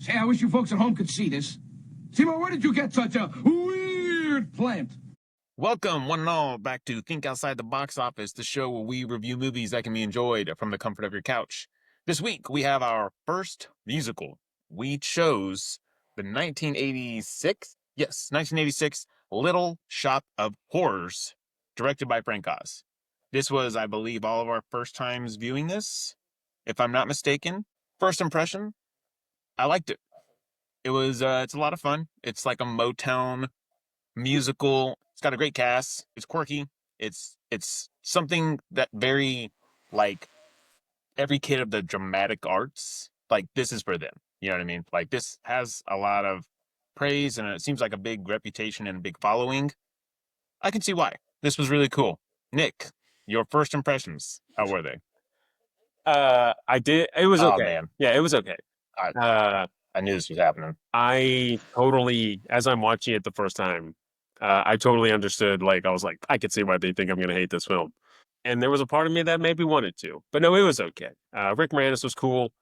Say, I wish you folks at home could see this. Seymour, where did you get such a weird plant? Welcome, one and all, back to Think Outside the Box Office, the show where we review movies that can be enjoyed from the comfort of your couch. This week, we have our first musical. We chose the 1986, yes, 1986 Little Shop of Horrors, directed by Frank Oz. This was, I believe, all of our first times viewing this, if I'm not mistaken. First impression, I liked it. It's a lot of fun. It's like a Motown musical. It's got a great cast. It's quirky. It's something that very, like, every kid of the dramatic arts, like, this is for them. You know what I mean? Like, this has a lot of praise and it seems like a big reputation and a big following. I can see why. This was really cool. Nick, your first impressions, how were they? I did. It was Oh, okay. man. Yeah, it was okay. I knew this was happening. I totally, as I'm watching it the first time, I totally understood. Like, I was like, I could see why they think I'm going to hate this film. And there was a part of me that maybe wanted to, but no, it was okay. Rick Moranis was cool.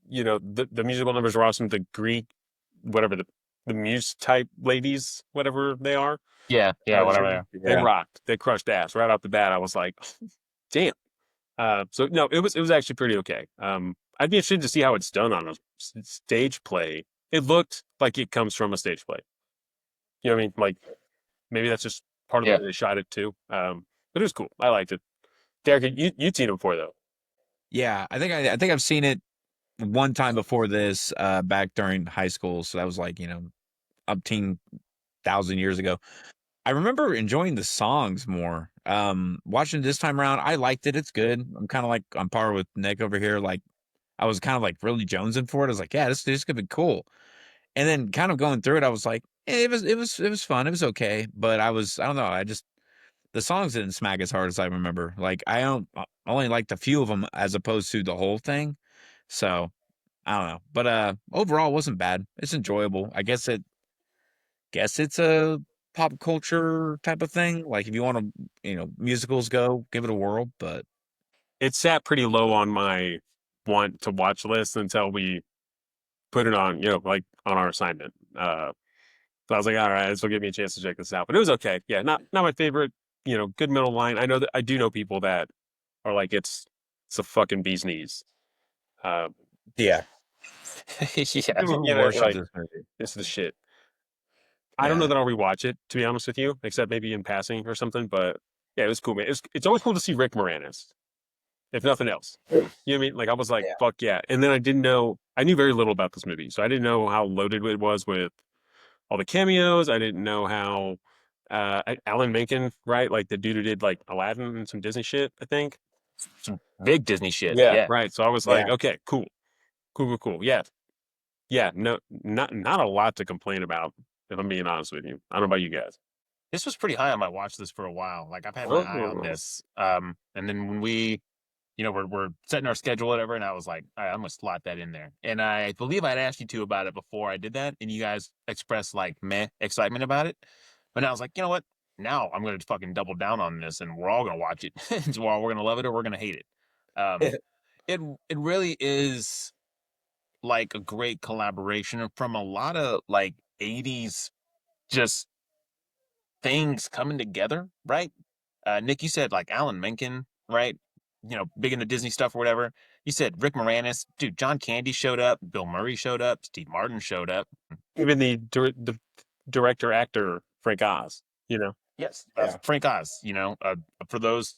You know, the musical numbers were awesome. The Greek, whatever the muse type ladies, whatever they are. Yeah, whatever. They rocked. They crushed ass right off the bat. I was like, damn. So no, it was actually pretty okay. I'd be interested to see how it's done on a stage play. It looked like it comes from a stage play. You know what I mean? Like, maybe that's just part of the way they shot it too. But it was cool. I liked it. Derek, you'd seen it before though. Yeah, I think I've seen it one time before this, back during high school. So that was like, umpteen thousand years ago. I remember enjoying the songs more. Watching this time around, I liked it. It's good. I'm kind of like on par with Nick over here. Like, I was kind of like really jonesing for it. I was like, yeah, this could be cool. And then kind of going through it, I was like, it was fun. It was okay. But I don't know. The songs didn't smack as hard as I remember. Like, I only liked a few of them as opposed to the whole thing. So I don't know. But overall, it wasn't bad. It's enjoyable. I guess it's a pop culture type of thing. Like, if you want to, musicals, go give it a whirl. But it sat pretty low on my want to watch list until we put it on, like on our assignment. So I was like, all right, this will give me a chance to check this out. But it was okay. Yeah, not my favorite. Good middle line. I know that I do know people that are like, it's a fucking bee's knees. yeah, Yeah. Like, this is the shit. I don't know that I'll rewatch it, to be honest with you, except maybe in passing or something. But yeah, it was cool, man. It's always cool to see Rick Moranis, if nothing else. You know what I mean? Like, I was like, fuck yeah. And then I knew very little about this movie. So I didn't know how loaded it was with all the cameos. I didn't know how Alan Menken, right? Like the dude who did like Aladdin and some Disney shit, I think. Some big Disney shit. Yeah. Right. So I was like, okay, cool. Yeah. Yeah. No, not a lot to complain about, if I'm being honest with you. I don't know about you guys. This was pretty high on my watch list for a while. Like, I've had my eye on this. And then when we, we're setting our schedule, whatever, and I was like, all right, I'm gonna slot that in there. And I believe I'd asked you two about it before I did that, and you guys expressed like meh excitement about it. But now I was like, you know what? Now I'm gonna fucking double down on this, and we're all gonna watch it. So we're gonna love it or we're gonna hate it. It really is like a great collaboration from a lot of like 80s just things coming together, right? Nick, you said like Alan Menken, right? Big into Disney stuff or whatever. You said Rick Moranis. Dude, John Candy showed up. Bill Murray showed up. Steve Martin showed up. Even the director actor Frank Oz, Yes. Frank Oz, for those,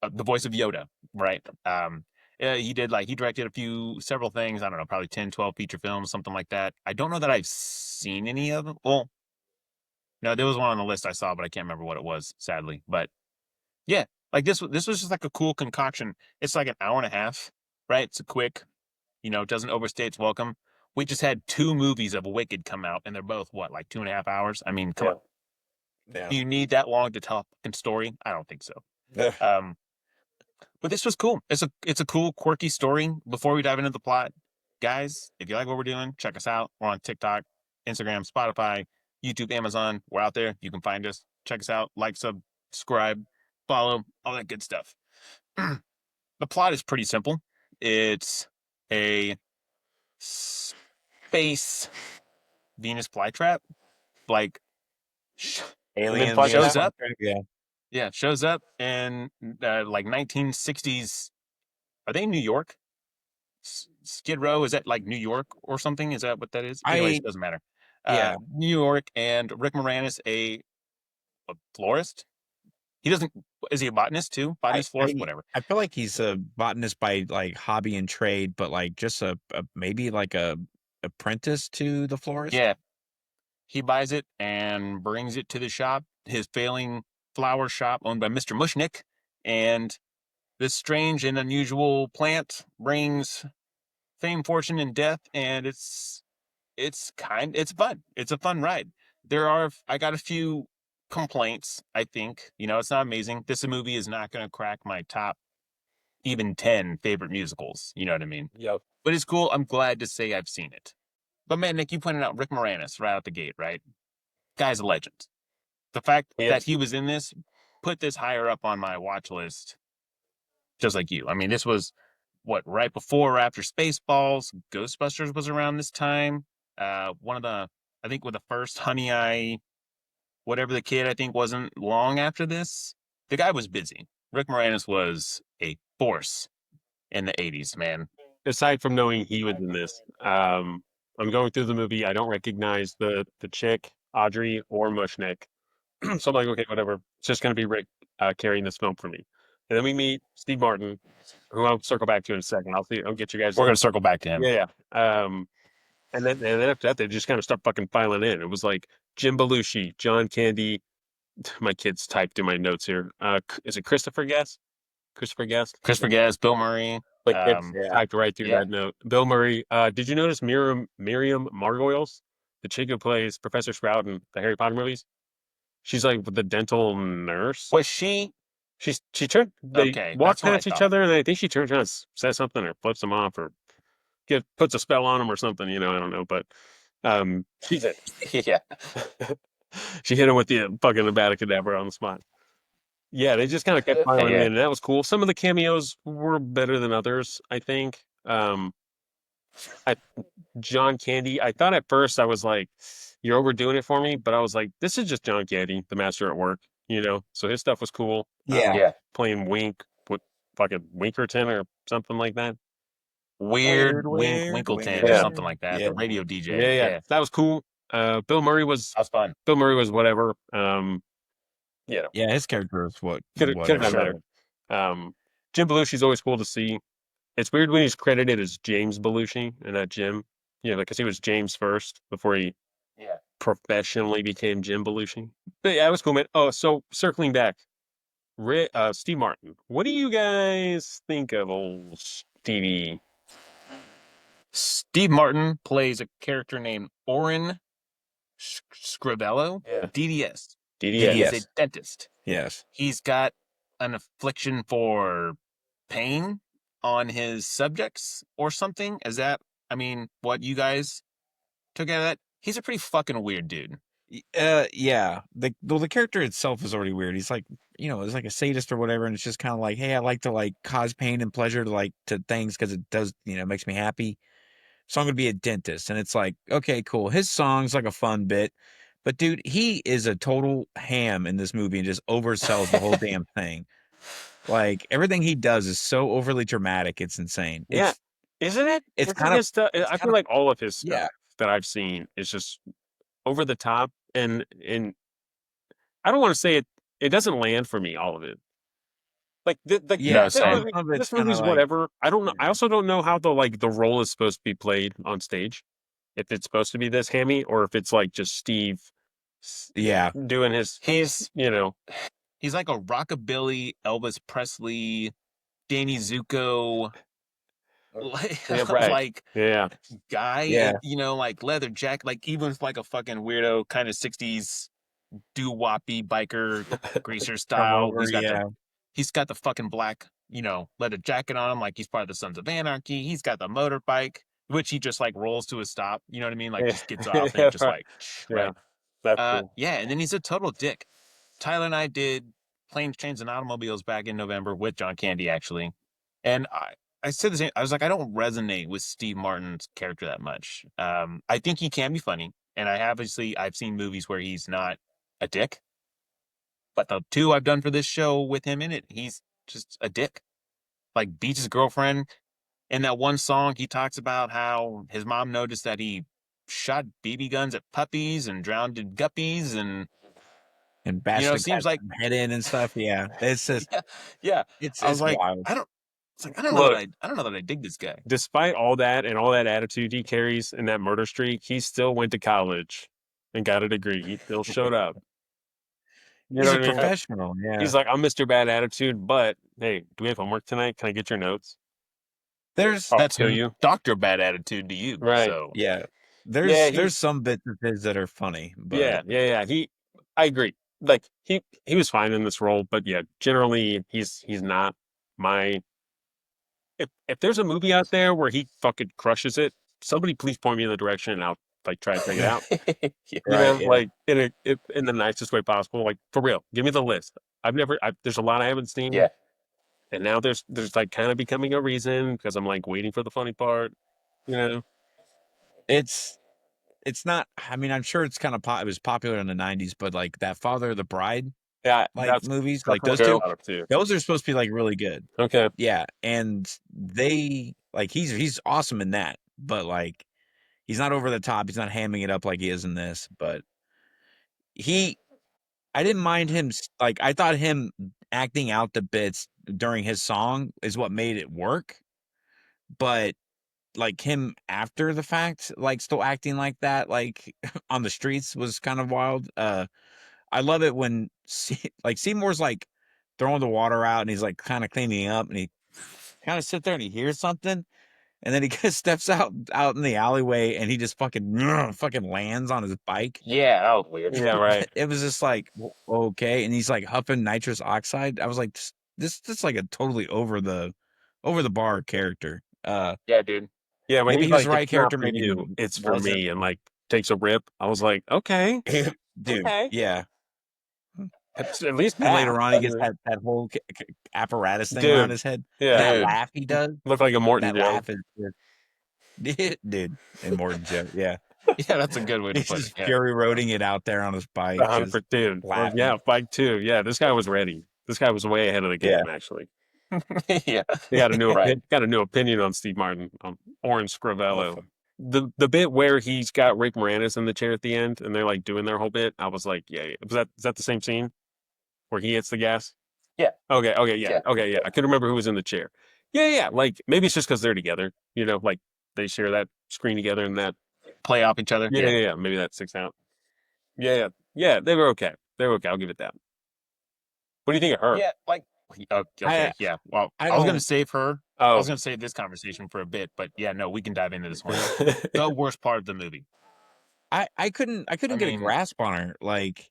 the voice of Yoda, right? He directed several things. I don't know, probably 10, 12 feature films, something like that. I don't know that I've seen any of them. Well, no, there was one on the list I saw, but I can't remember what it was, sadly. But yeah, like this was just like a cool concoction. It's like an hour and a half, right? It's a quick, it doesn't overstay its welcome. We just had 2 movies of Wicked come out, and they're both what, like 2.5 hours? I mean, come on. Yeah. Do you need that long to tell a story? I don't think so. But this was cool. It's a cool, quirky story. Before we dive into the plot, guys, if you like what we're doing, check us out. We're on TikTok, Instagram, Spotify, YouTube, Amazon. We're out there. You can find us. Check us out. Like, subscribe, follow, all that good stuff. The plot is pretty simple. It's a space Venus flytrap, like Alien flytrap? shows up. Yeah. Yeah, shows up in like 1960s. Are they in New York? Skid Row, is that like New York or something? Is that what that is? Anyways, doesn't matter. Yeah. New York, and Rick Moranis, a florist. He doesn't. Is he a botanist too? Botanist, florist, whatever. I feel like he's a botanist by like hobby and trade, but like just a maybe like a apprentice to the florist. Yeah, he buys it and brings it to the shop, his failing flower shop owned by Mr. Mushnick, and this strange and unusual plant brings fame, fortune, and death, and it's fun. It's a fun ride. I got a few complaints, I think. It's not amazing. This movie is not going to crack my top even 10 favorite musicals. You know what I mean? Yep. But it's cool. I'm glad to say I've seen it. But man, Nick, you pointed out Rick Moranis right out the gate, right? Guy's a legend. The fact that he was in this put this higher up on my watch list, just like you. I mean, this was right before or after Spaceballs. Ghostbusters was around this time. I think with the first Honey I, whatever the kid, I think wasn't long after this. The guy was busy. Rick Moranis was a force in the 80s, man. Aside from knowing he was in this, I'm going through the movie. I don't recognize the chick, Audrey or Mushnick. So I'm like, okay, whatever. It's just going to be Rick carrying this film for me. And then we meet Steve Martin, who I'll circle back to in a second. I'll get you guys. We're going to circle back to him. Yeah. And then after that, they just kind of start fucking filing in. It was like Jim Belushi, John Candy. My kids typed in my notes here. Is it Christopher Guest? Christopher Guest, Bill Murray. Like typed right through that note. Bill Murray. Did you notice Miriam Margolyes, the chick who plays Professor Sprout in the Harry Potter movies? She's like the dental nurse. Was she? She turned. They walk past each other, and I think she turns around and says something, or flips them off, or puts a spell on them, or something. I don't know, but she's it. Yeah. She hit him with the fucking Abadacadabra on the spot. Yeah, they just kind of kept piling in, and that was cool. Some of the cameos were better than others, I think. John Candy, I thought at first I was like, you're overdoing it for me, but I was like, this is just John Candy, the master at work, so his stuff was cool. Playing Wink with fucking Winkerton or something like that. Weird Winkleton or something like that. The radio DJ. Yeah. That was cool. Bill Murray was fun. Bill Murray was whatever. His character was what could have been better. Jim Belushi's always cool to see. It's weird when he's credited as James Belushi and not Jim. Because he was James first before he professionally became Jim Belushi. But yeah, it was cool, man. Oh, so circling back, Steve Martin. What do you guys think of old Stevie? Steve Martin plays a character named Oren Scrivello. DDS. He's a dentist. Yes. He's got an affliction for pain on his subjects or something. Is that, what you guys took out of that? He's a pretty fucking weird dude. Yeah. The character itself is already weird. He's like, it's like a sadist or whatever, and it's just kind of like, hey, I like to like cause pain and pleasure to things because it does, makes me happy. So I'm gonna be a dentist, and it's like, okay, cool. His song's like a fun bit, but dude, he is a total ham in this movie and just oversells the whole damn thing. Like everything he does is so overly dramatic, it's insane. Isn't it? It's kind of. I feel like all of his stuff that I've seen is just over the top, and I don't want to say it. It doesn't land for me, all of it. Like this movie's whatever. I don't know. I also don't know how the role is supposed to be played on stage. If it's supposed to be this hammy, or if it's like just Steve, doing his. He's like a rockabilly Elvis Presley, Danny Zuko, guy. Like leather jacket, like even like a fucking weirdo kind of 60s doo-woppy biker greaser style. He's got the fucking black, leather jacket on him, like he's part of the Sons of Anarchy. He's got the motorbike, which he just like rolls to a stop. You know what I mean? Like just gets off and just like, right. That's cool. And then he's a total dick. Tyler and I did Planes, Trains, and Automobiles back in November with John Candy, actually. And I said the same. I was like, I don't resonate with Steve Martin's character that much. I think he can be funny, and I've seen movies where he's not a dick. But the two I've done for this show with him in it, he's just a dick. Like beats his girlfriend. In that one song, he talks about how his mom noticed that he shot BB guns at puppies and drowned in guppies, and bashed it the seems guy's like head in and stuff. Yeah, it's just yeah, yeah. I was it's like, wild. I don't. It's like I don't know Look, that I don't know that I dig this guy. despite all that and all that attitude he carries and that murder streak, he still went to college and got a degree. He still showed up. You He's know a what I mean? professional. Yeah, He's like, I'm Mr. Bad Attitude, but hey, do we have homework tonight? Can I get your notes? there's I'll That's kill you. Dr. Bad Attitude to you. Right. So yeah, Yeah, there's some bits of his that are funny, but yeah. I agree. Like he was fine in this role, but yeah, generally he's not my. If there's a movie out there where he fucking crushes it, somebody please point me in the direction and I'll like try to check it out. yeah. You Right, know, yeah. like in the nicest way possible. Like for real, give me the list. There's a lot I haven't seen. Yeah. And now there's like kind of becoming a reason because I'm like waiting for the funny part. You know. it's not. I mean, I'm sure it's kind of it was popular in the '90s, but like that Father of the Bride Yeah, like movies, that's like those what I two, thought of too. those are supposed to be like really good. Okay. Yeah, and they like he's awesome in that, but like he's not over the top. He's not hamming it up like he is in this, but I didn't mind him. Like I thought him acting out the bits during his song is what made it work, but like him after the fact, like still acting like that, like on the streets was kind of wild. I love it when like Seymour's like throwing the water out and he's like kind of cleaning up and he kind of sit there and he hears something and then he just steps out in the alleyway and he just fucking lands on his bike. Yeah, that was weird. Yeah. Right. It was just like okay, and he's like huffing nitrous oxide. I was like, this like a totally over the bar character. Yeah, dude. Yeah, when Maybe he's he was the like, right "It's not character, for maybe you, he it's for wasn't. me," and like takes a rip, I was like, "Okay, Dude, okay." yeah. At least And half. later on, he gets that whole apparatus thing around Dude, his head. yeah, That Dude. laugh he does. looked like a Morton That joke. laugh is dude. And Morton joke, yeah. Yeah, that's a good way to He's put just it. Yeah. fury roading it out there on his bike. Just Dude, well, laughing. yeah, bike too. Yeah, this guy was ready. This guy was way ahead of the game. Yeah. Actually, Yeah. he got a new Right. got a new opinion on Steve Martin, on Orange Scrivello. The bit where he's got Rick Moranis in the chair at the end, and they're like doing their whole bit. I was like, yeah. Is that the same scene where he hits the gas? Yeah. Okay. Yeah. Yeah. Okay. Yeah. I couldn't remember who was in the chair. Yeah. Like maybe it's just because they're together. You know, like they share that screen together and that. Play off each other. Yeah. Maybe that sticks out. Yeah. They were okay. I'll give it that. What do you think of her? Yeah, like okay, yeah. Well, I I was gonna don't- save her. I Oh. was gonna save this conversation for a bit, but yeah, no, we can dive into this one. The worst part of the movie. I couldn't get a mean- grasp on her. Like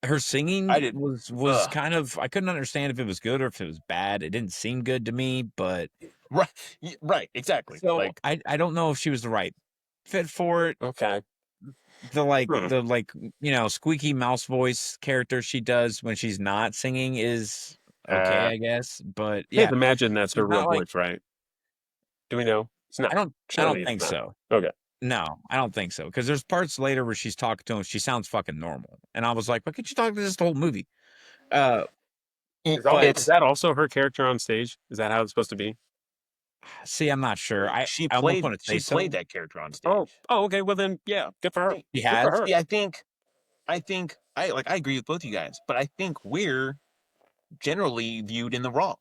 her singing I did- was ugh. kind of I couldn't understand if it was good or if it was bad. It didn't seem good to me, but Right, exactly. so Like I don't know if she was the right fit for it. Okay. The squeaky mouse voice character she does when she's not singing is okay, I guess. But Yeah. yeah, Can't imagine that's her It's not real like- voice, right? Do we know? It's not. I don't surely it's think not. so. Okay. No, I don't think so. Because there's parts later where she's talking to him, she sounds fucking normal, and I was like, "Why can't you talk to this the whole movie?" Is it's that also her character on stage? Is that how it's supposed to be? See, I'm not sure. she I almost played wanna say so. that character on stage. Oh, okay. Well then, yeah, good for her. She Good for has. her. Yeah, I think I agree with both you guys, but I think we're generally viewed in the wrong.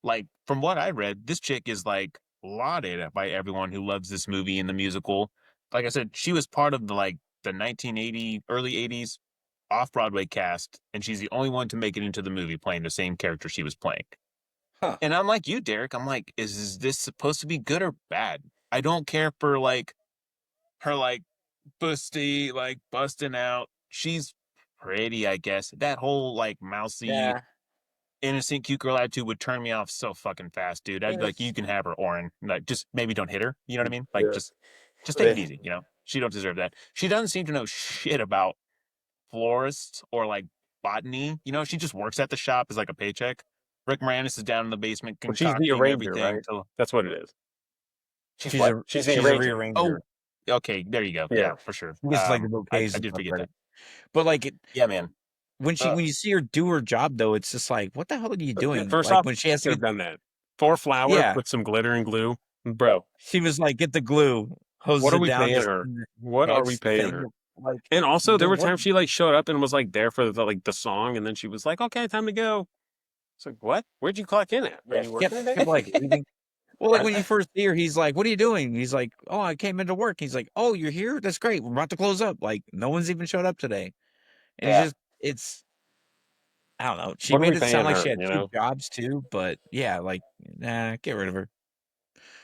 Like from what I read, this chick is like lauded by everyone who loves this movie and the musical. Like I said, she was part of the 1980 early 80s off-Broadway cast, and she's the only one to make it into the movie playing the same character she was playing. Huh. And I'm like you, Derek. I'm like, is this supposed to be good or bad? I don't care for her busty, busting out. She's pretty, I guess. That whole mousy, innocent, cute girl attitude would turn me off so fucking fast, dude. I'd be like, you can have her, Oren. Like, just maybe don't hit her. You know what I mean? Like, Yeah. just take it easy. You know, she don't deserve that. She doesn't seem to know shit about florists or botany. You know, she just works at the shop as a paycheck. Rick Moranis is down in the basement Well, she's the concocting arranger, everything. right? So that's what it is. She's She's what? a She's the she's a arranger. rearranger. Oh, okay. There you go. Yeah. Yeah, for sure. She gets like the I bouquets and did stuff forget ready. that. But like Yeah, man. when you see her do her job though, it's just like, what the hell are you doing? First Like off, when she she has could to, have done that. 4 flowers Yeah. with some glitter and glue, bro. she was like, get the glue, hoses What are it we down. paying Just her? What are we next paying thing, her? Like, And also, there were what- times she like showed up and was like there for the song, and then she was like, "Okay, time to go." It's like, what? Where'd you clock in at? Are you working today? kept like leaving. Well, like when you first see her, he's like, "What are you doing?" He's like, "Oh, I came into work." He's like, "Oh, you're here? That's great. We're about to close up." Like no one's even showed up today, and Yeah. it's I don't know. She What are made we it sound paying like her, she had you 2 know? jobs too, but yeah, like nah, get rid of her.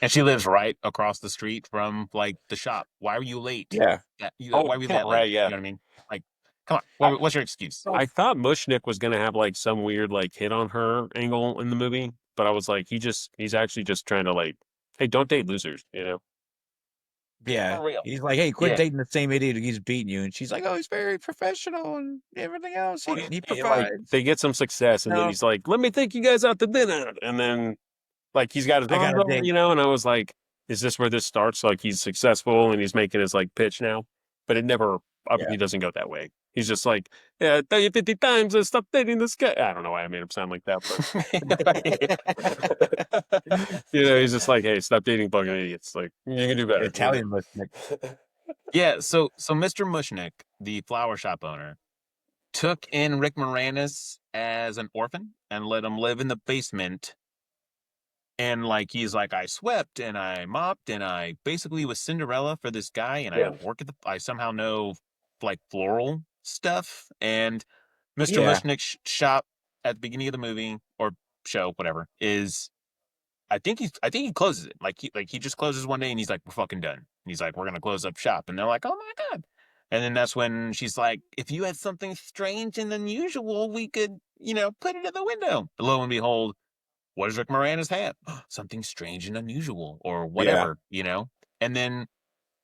And she lives right across the street from like the shop. Why were you late? Yeah, Why were you that late? right, yeah. You know what I mean? Like, come I- on. What's your excuse? I thought Mushnick was gonna have like some weird like hit on her angle in the movie, but I was like, he's actually just trying to like, hey, don't date losers, you know? yeah. For real. He's like, "Hey, quit Yeah. dating the same idiot who keeps beating you," and she's like, "Oh, he's very professional and everything else. He And, like provides." they get some success, and then No. he's like, "Let me take you guys out to dinner," and then like he's got his I got arms a over, date. you know, and I was like, "Is this where this starts? Like he's successful and he's making his like pitch now?" But it never, Yeah. he doesn't go that way. He's just like, "Yeah, tell you 50 times and stop dating this guy." I don't know why I made him sound like that, but you know, he's just like, "Hey, stop dating fucking idiots. Like you can do better." you know? Italian Mushnick. Yeah. So Mr. Mushnick, the flower shop owner, took in Rick Moranis as an orphan and let him live in the basement. And like he's like, I swept and I mopped and I basically was Cinderella for this guy, and Yeah. I somehow know like floral stuff. And Mr. Yeah. Mushnick's shop at the beginning of the movie or show, whatever, is I think he closes it. Like he just closes one day and he's like, we're fucking done. And he's like, we're gonna close up shop. And they're like, oh my God. And then that's when she's like, if you had something strange and unusual, we could, put it in the window. Lo and behold, what does Rick Moranis have? Something strange and unusual or whatever, And then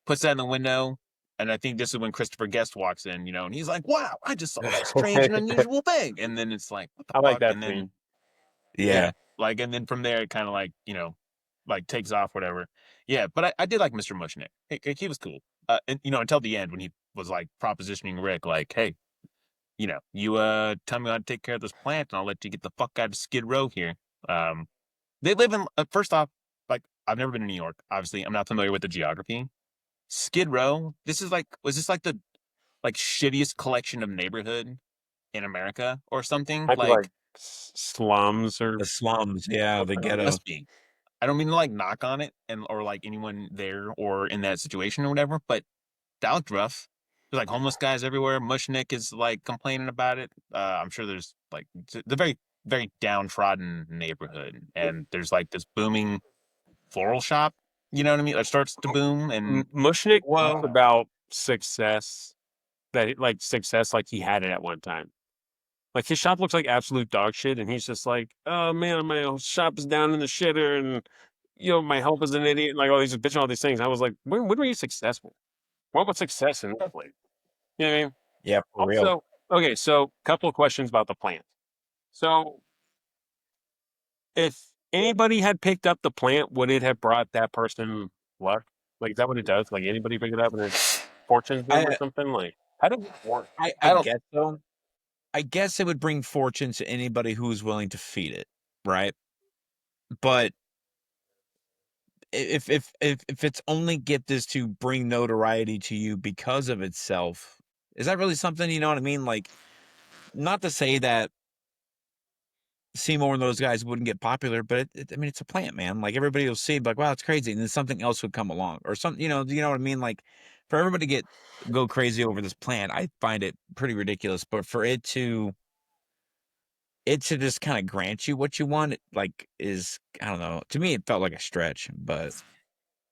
puts that in the window. And I think this is when Christopher Guest walks in, and he's like, wow, I just saw a strange and unusual thing. And then it's like, what the I fuck? like that And then scene. Yeah. like, and then from there, it kind of like, like takes off, whatever. Yeah, but I did like Mr. Mushnick. He was cool. And, until the end when he was like propositioning Rick, like, hey, you tell me how to take care of this plant and I'll let you get the fuck out of Skid Row here. They live in, first off, like, I've never been to New York. Obviously, I'm not familiar with the geography. Skid Row, was this like the, like, shittiest collection of neighborhood in America or something? Might be like slums or The slums, yeah, the ghetto. Must be. I don't mean to like knock on it or like anyone there or in that situation or whatever, but that looked rough. There's like homeless guys everywhere. Mushnick is like complaining about it. I'm sure there's like the very, very downtrodden neighborhood, and there's like this booming floral shop. You know what I mean? It starts to boom, and Mushnick whoa. talks about success success like he had it at one time. Like his shop looks like absolute dog shit, and he's just like, "Oh man, my shop is down in the shitter, and my help is an idiot." And like all these bitching all these things. I was like, when were you successful? What was success in that place? You know what I mean? Yeah, for real. Also, okay, so couple of questions about the plant. So, if anybody had picked up the plant, would it have brought that person luck? Like, is that what it does? Like, anybody pick it up and it's fortune's them or something? Like, how does it work? I I don't- guess so. I guess it would bring fortune to anybody who's willing to feed it, right? But if its only gift is to bring notoriety to you because of itself, is that really something? You know what I mean? Like, not to say that Seymour and those guys wouldn't get popular, but I mean, it's a plant, man. Like everybody will see, like, wow, it's crazy, and then something else would come along, or something. You know what I mean? Like, for everybody to go crazy over this plant, I find it pretty ridiculous. But for it to just kind of grant you what you want, like, is, I don't know. To me, it felt like a stretch, but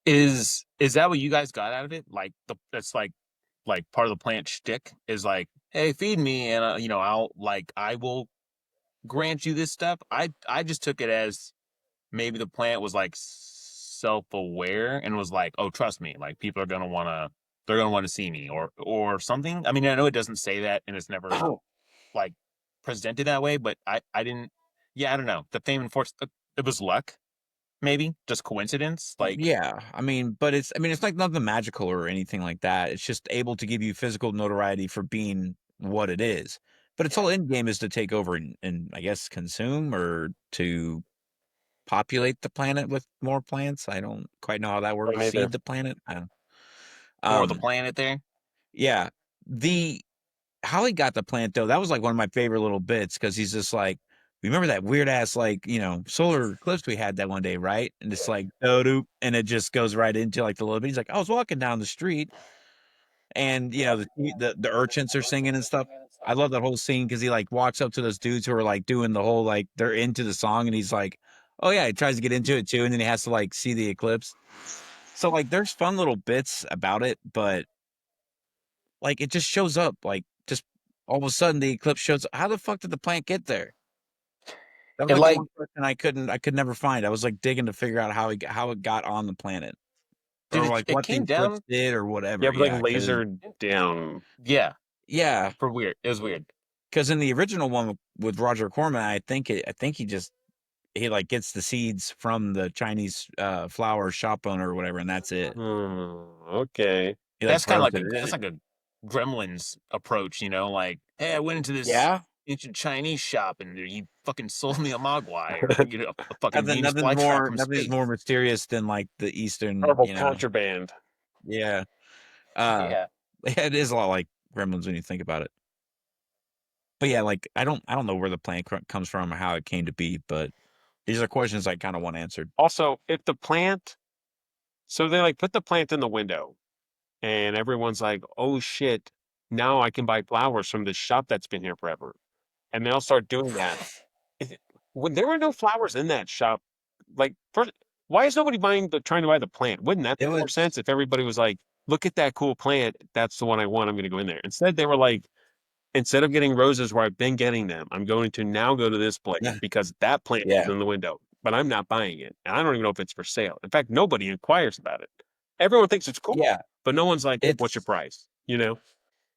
is that what you guys got out of it? Like that's like part of the plant shtick is like, hey, feed me, and I will grant you this stuff. I just took it as maybe the plant was like self-aware and was like, oh, trust me, like people are gonna wanna see me or something. I mean, I know it doesn't say that and it's never like presented that way, but I didn't. yeah, I don't know. The fame and fortune, it was luck, maybe just coincidence. Like, Yeah, but it's like nothing magical or anything like that. It's just able to give you physical notoriety for being what it is. But its yeah, whole end game is to take over and I guess consume or to populate the planet with more plants. I don't quite know how that Don't works. either. Seed the planet. I don't. more of the Um, planet there. yeah. The How he got the plant though, that was like one of my favorite little bits because he's just like, remember that weird ass like solar eclipse we had that one day, right? And it's like doop, and it just goes right into like the little bit. He's like, I was walking down the street, and the urchins are singing and stuff. I love that whole scene because he like walks up to those dudes who are like doing the whole like they're into the song, and he's like, oh yeah, he tries to get into it too, and then he has to like see the eclipse. So like, there's fun little bits about it, but like it just shows up like just all of a sudden the eclipse shows up. How the fuck did the plant get there? That was It like the like, one question I could never find. I was like digging to figure out how it got on the planet dude, or like it what the came eclipse down. did or Yeah, whatever. but like Yeah, because lasered down. Yeah, yeah, for weird. It was weird. because in the original one with Roger Corman, I think he like gets the seeds from the Chinese flower shop owner or whatever, and that's it. Okay. He like That's kind of grows like it. that's like a Gremlins approach, like, hey, I went into this Yeah, ancient Chinese shop and he fucking sold me a mogwai or a fucking Venus flytrap from nothing's space. more mysterious than like the Eastern, Horrible contraband. yeah. Uh, Yeah, it is a lot like Gremlins when you think about it. But yeah, like I don't know where the plant comes from or how it came to be, but these are questions I kind of want answered. Also, if the plant, so they like put the plant in the window, and everyone's like, "Oh shit! Now I can buy flowers from this shop that's been here forever," and they'll start doing that. When there were no flowers in that shop, like first, why is nobody trying to buy the plant? Wouldn't that It make more was sense if everybody was like, "Look at that cool plant. That's the one I want. I'm going to go in there." Instead, they were like, instead of getting roses where I've been getting them, I'm going to now go to this place because that plant is yeah, in the window, but I'm not buying it. And I don't even know if it's for sale. In fact, nobody inquires about it. Everyone thinks it's cool, yeah. but no one's like, what's your It's price? You know?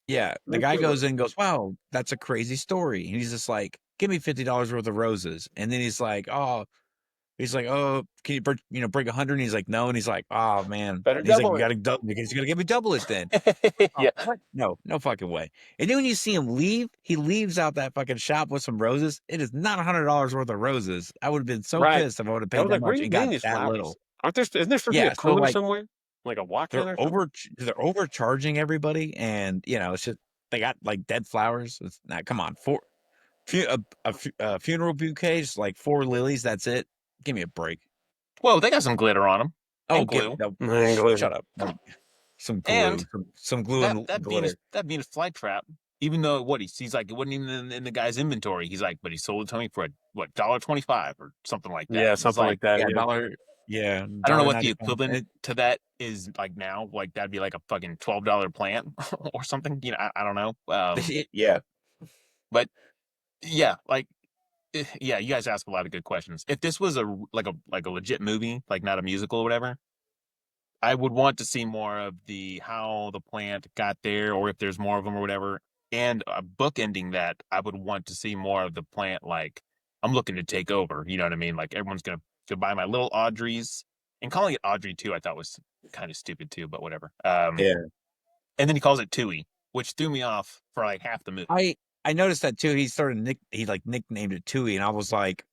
yeah. The guy goes in and goes, "Wow, that's a crazy story." And he's just like, "Give me $50 worth of roses." And then he's like, "Oh, can you break 100?" And he's like, "No." And he's like, "Oh man." And Better he's like, "You double got to double because you're gonna give me double it then." yeah. Oh, what? No, no fucking way. And then when you see him leave, he leaves out that fucking shop with some roses. It is not $100 worth of roses. I would have been so Right. pissed if I would have I paid was that like, where are much you and got getting these that flowers? little. Isn't there supposed to be a Yeah, so clue in like somewhere? Like a walk-in or something? they're overcharging everybody, and it's just they got like dead flowers. It's not, come on, a funeral bouquet, just like 4 lilies. That's it. Give me a break. Whoa, they got some glitter on them Oh, and give glue, no, Glitter. shut up. No, some glue, and some glue that and that glitter. Venus flytrap. Even though he's like, it wasn't even in the guy's inventory. He's like, but he sold it to me for $1.25 or something like that. Yeah, It's something like, like that. Yeah, Yeah. I don't know dollar what the 95. equivalent to that is like now. Like that'd be like a fucking $12 plant or something. I don't know. Yeah, But yeah, like yeah, you guys ask a lot of good questions. If this was a legit movie, like not a musical or whatever, I would want to see more of the how the plant got there, or if there's more of them or whatever. And book ending that, I would want to see more of the plant. Like I'm looking to take over. You know what I mean? Like everyone's gonna buy my little Audrey's, and calling it Audrey II, I thought was kind of stupid too, but whatever. yeah. And then he calls it Tui, which threw me off for like half the movie. I noticed that too. He like nicknamed it Tui, and I was like,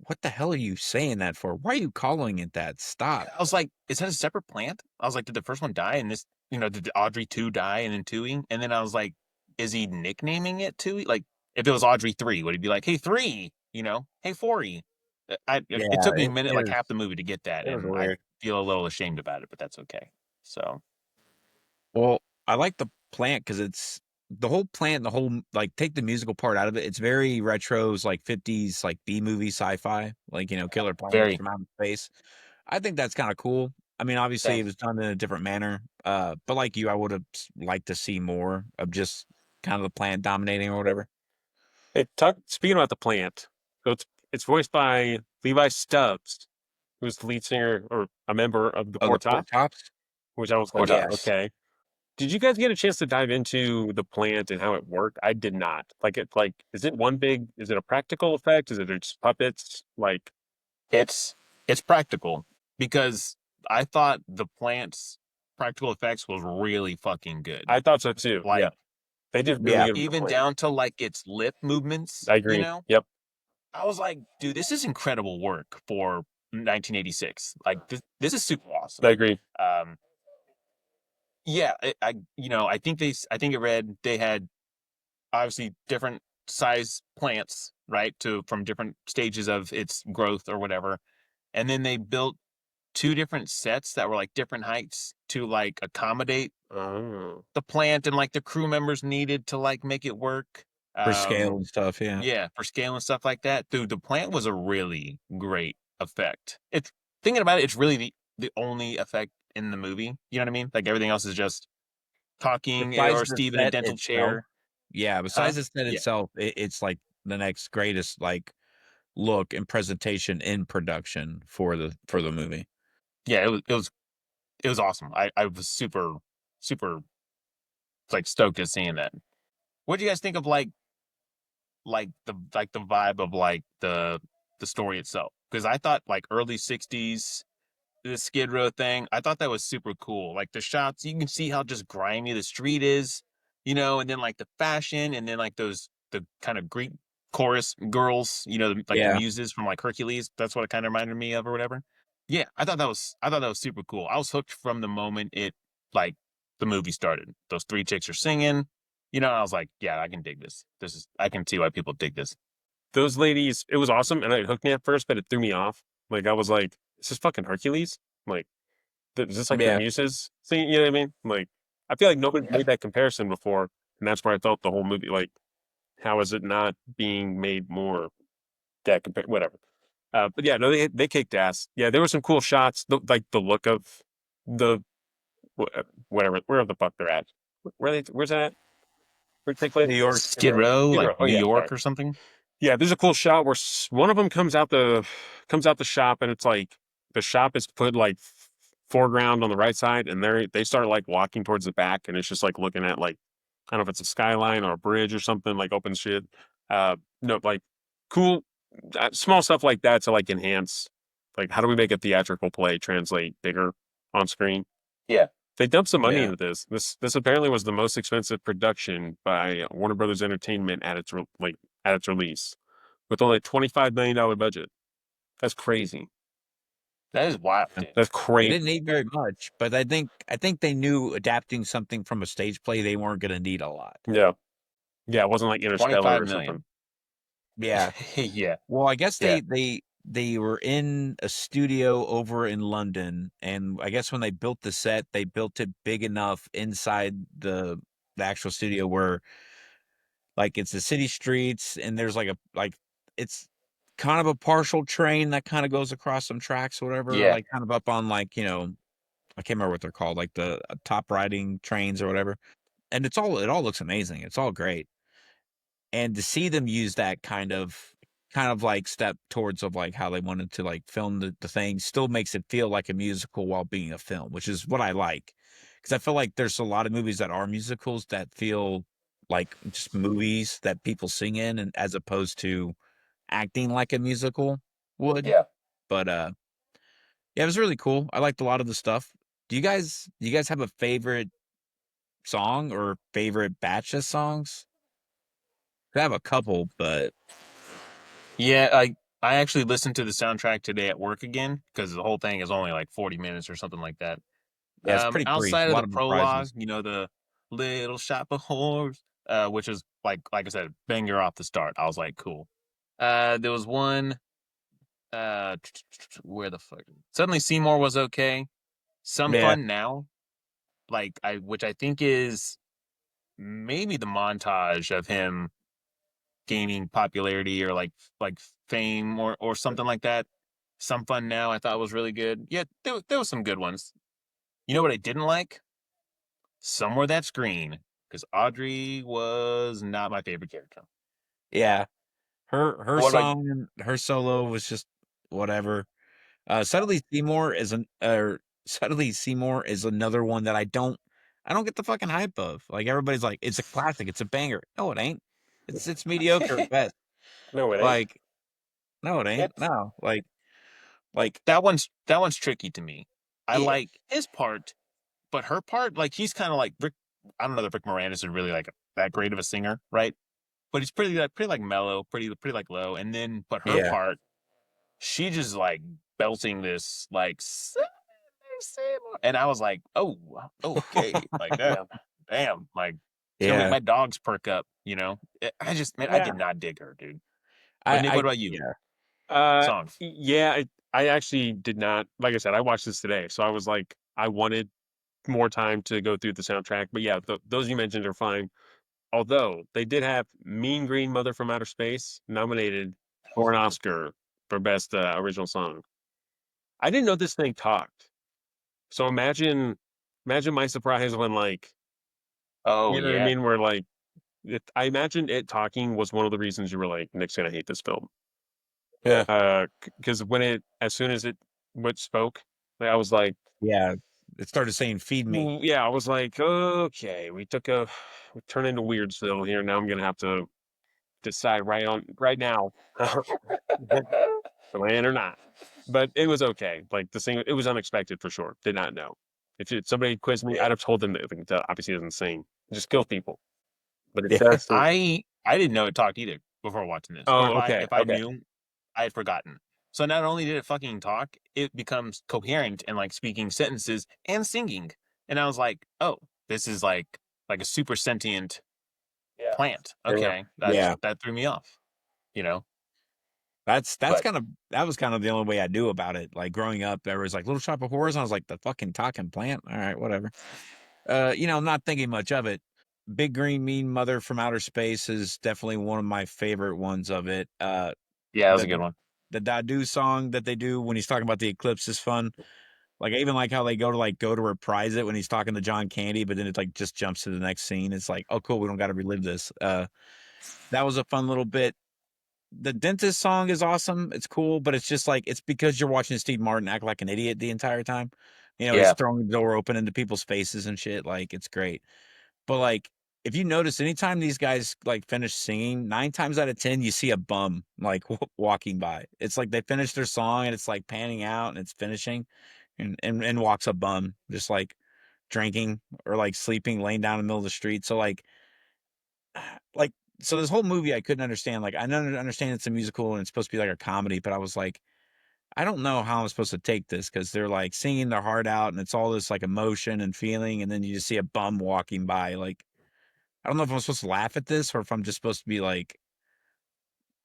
"What the hell are you saying that for? Why are you calling it that? Stop." I was like, is that a separate plant? I was like, did the first one die and this, did Audrey 2 die and then Tui? And then I was like, is he nicknaming it Tui? Like, if it was Audrey 3, would he be like, hey, 3, hey, 4? It Yeah, took me a minute, it like was half the movie to get that, it was and I weird. feel a little ashamed about it, but that's okay. So, Well, I like the plant because it's the whole plant, the whole like take the musical part out of it. It's very retros, like 50s, like B movie sci-fi, like killer planes very, from outer space. I think that's kind of cool. I mean, obviously same. it was done in a different manner. But like you, I would have liked to see more of just kind of the plant dominating or whatever. Speaking about the plant, so it's voiced by Levi Stubbs, who's the lead singer or a member of the Oh, Four the Four Tops, Tops? which I was Four like, Yes. Tops. okay. Did you guys get a chance to dive into the plant and how it worked? I did not. Is it is it a practical effect? Is it just puppets? Like, It's practical because I thought the plant's practical effects was really fucking good. I thought so too. Like, Yeah. They did really good with the even plant. down to like its lip movements. I agree. Yep. I was like, dude, this is incredible work for 1986. Like, this is super awesome. I agree. Yeah, I think it read they had obviously different size plants, right, from different stages of its growth or whatever, and then they built two different sets that were like different heights to like accommodate Oh. the plant and like the crew members needed to like make it work For scale and stuff, yeah. Yeah, for scale and stuff like that. Dude, the plant was a really great effect. It's thinking about it, it's really the only effect in the movie. You know what I mean? Like everything else is just talking Besides or the Steve in a set dental itself, chair. yeah, besides the set Yeah. itself, it's like the next greatest like look and presentation in production for the movie. Yeah, it was awesome. I was super like stoked at seeing that. What do you guys think of the vibe of like the story itself? Because I thought like early 60s, the Skid Row thing, I thought that was super cool. Like the shots, you can see how just grimy the street is, and then like the fashion, and then like the kind of Greek chorus girls, like the Yeah. muses from like Hercules. That's what it kind of reminded me of or whatever. Yeah, I thought that was super cool. I was hooked from the moment like the movie started. Those three chicks are singing, I was like, yeah, I can dig this. I can see why people dig this. Those ladies, it was awesome, and it hooked me at first, but it threw me off. Like, I was like, is this fucking Hercules? Like, is this like the Yeah. muses thing? You know what I mean? Like, I feel like nobody made that comparison before, and that's where I felt the whole movie, like, how is it not being made more that whatever. But yeah, no, they kicked ass. Yeah, there were some cool shots. Like the look of the whatever, where the fuck they're at. Where's that at? Where'd they take place? New York. Skid Row, Skid like Row. Oh New yeah, York sorry. or something. Yeah, there's a cool shot where one of them comes out the shop, and it's like the shop is put like foreground on the right side, and they start like walking towards the back, and it's just like looking at like, I don't know if it's a skyline or a bridge or something, like open shit. No, like cool small stuff like that to like enhance, like, how do we make a theatrical play translate bigger on screen? Yeah. They dumped some money Yeah. into this. This apparently was the most expensive production by Warner Brothers Entertainment at its release, with only a $25 million budget. That's crazy. That is wild, dude. That's They crazy. didn't need very much, but I think they knew adapting something from a stage play they weren't going to need a lot. Yeah, yeah. It wasn't like Interstellar 25 or million. something. Yeah. Yeah. Well, I guess Yeah. they were in a studio over in London, and I guess when they built the set, they built it big enough inside the actual studio where like it's the city streets, and there's like it's kind of a partial train that kind of goes across some tracks or whatever, Yeah. like kind of up on like, I can't remember what they're called, like the top riding trains or whatever. And it all looks amazing. It's all great. And to see them use that kind of like step towards of like how they wanted to like film the thing still makes it feel like a musical while being a film, which is what I like. Because I feel like there's a lot of movies that are musicals that feel like just movies that people sing in, and as opposed to acting like a musical would. Yeah. But yeah, it was really cool. I liked a lot of the stuff. Do you guys have a favorite song or favorite batch of songs? I have a couple, but Yeah, I actually listened to the soundtrack today at work again because the whole thing is only like 40 minutes or something like that. yeah, it's pretty brief. Outside A of lot the of prologue, surprises. the little shop of horrors, which is like I said, banger off the start. I was like, cool. There was one, where the fuck? Suddenly Seymour was okay. Some Yeah. Fun Now, which I think is maybe the montage of him gaining popularity or like fame or something like that. Some Fun Now I thought was really good. Yeah, there was some good ones. You know what I didn't like? Somewhere That's Green, because Audrey was not my favorite character. Yeah. Her What about song and her solo was just whatever. Suddenly Seymour is another one that I I don't get the fucking hype of. Like everybody's like, it's a classic, it's a banger. No, it ain't. It's mediocre at best. No, it ain't. Like, no, it ain't. It's No, like that one's tricky to me. I yeah, like his part, but her part, like he's kind of like Rick. I don't know that Rick Moranis is really like that great of a singer, right? But he's pretty like mellow, pretty like low. And then, but her yeah, part, she just like belting this like, and I was like, oh, okay, like that, Yeah. damn, like it's gonna make yeah. my dogs perk up, you know. I just, man, I Yeah. did not dig her, dude. But Nick, I what about you? yeah. Songs? Yeah, I actually did not. Like I said, I watched this today, so I was like, I wanted more time to go through the soundtrack. But yeah, those you mentioned are fine. Although they did have Mean Green Mother from Outer Space nominated for an Oscar for Best Original Song. I didn't know this thing talked. So imagine my surprise when like, Oh you know what I yeah, mean? Where like, I imagine it talking was one of the reasons you were like, Nick's gonna hate this film. yeah, Because as soon as what spoke, like, I was like, Yeah. It started saying feed me. yeah, I was like, okay, we turned into Weirdsville here. Now I'm gonna have to decide right now, am I in or not? But it was okay. Like it was unexpected for sure. Did not know. If somebody quizzed me, I'd have told them that it obviously doesn't sing. It just kills people. But it Yeah. does. I didn't know it talked either before watching this, or Oh, if I okay, if I okay. knew, I had forgotten. So not only did it fucking talk, it becomes coherent and like speaking sentences and singing. And I was like, oh, this is like a super sentient Yeah. plant. Yeah. Okay, Yeah. that threw me off. You know, That's but that was kind of the only way I knew about it. Like growing up, there was like Little Shop of Horrors, and I was like, the fucking talking plant. All right, whatever. I'm not thinking much of it. Big Green Mean Mother from Outer Space is definitely one of my favorite ones of it. yeah, that was a The good one. the Dadu song that they do when he's talking about the eclipse is fun. Like I even like how they go to reprise it when he's talking to John Candy, but then it like just jumps to the next scene. It's like, oh cool, we don't got to relive this. That was a fun little bit. The dentist song is awesome. It's cool, but it's just like it's because you're watching Steve Martin act like an idiot the entire time. He's Yeah, throwing the door open into people's faces and shit. Like it's great. But like if you notice, anytime these guys like finish singing, 9 times out of 10, you see a bum like walking by. It's like they finish their song and it's like panning out and it's finishing, and walks a bum just like drinking or like sleeping, laying down in the middle of the street. So like so this whole movie I couldn't understand. Like I understand it's a musical and it's supposed to be like a comedy, but I was like, I don't know how I'm supposed to take this because they're like singing their heart out and it's all this like emotion and feeling, and then you just see a bum walking by. Like I don't know if I'm supposed to laugh at this or if I'm just supposed to be like,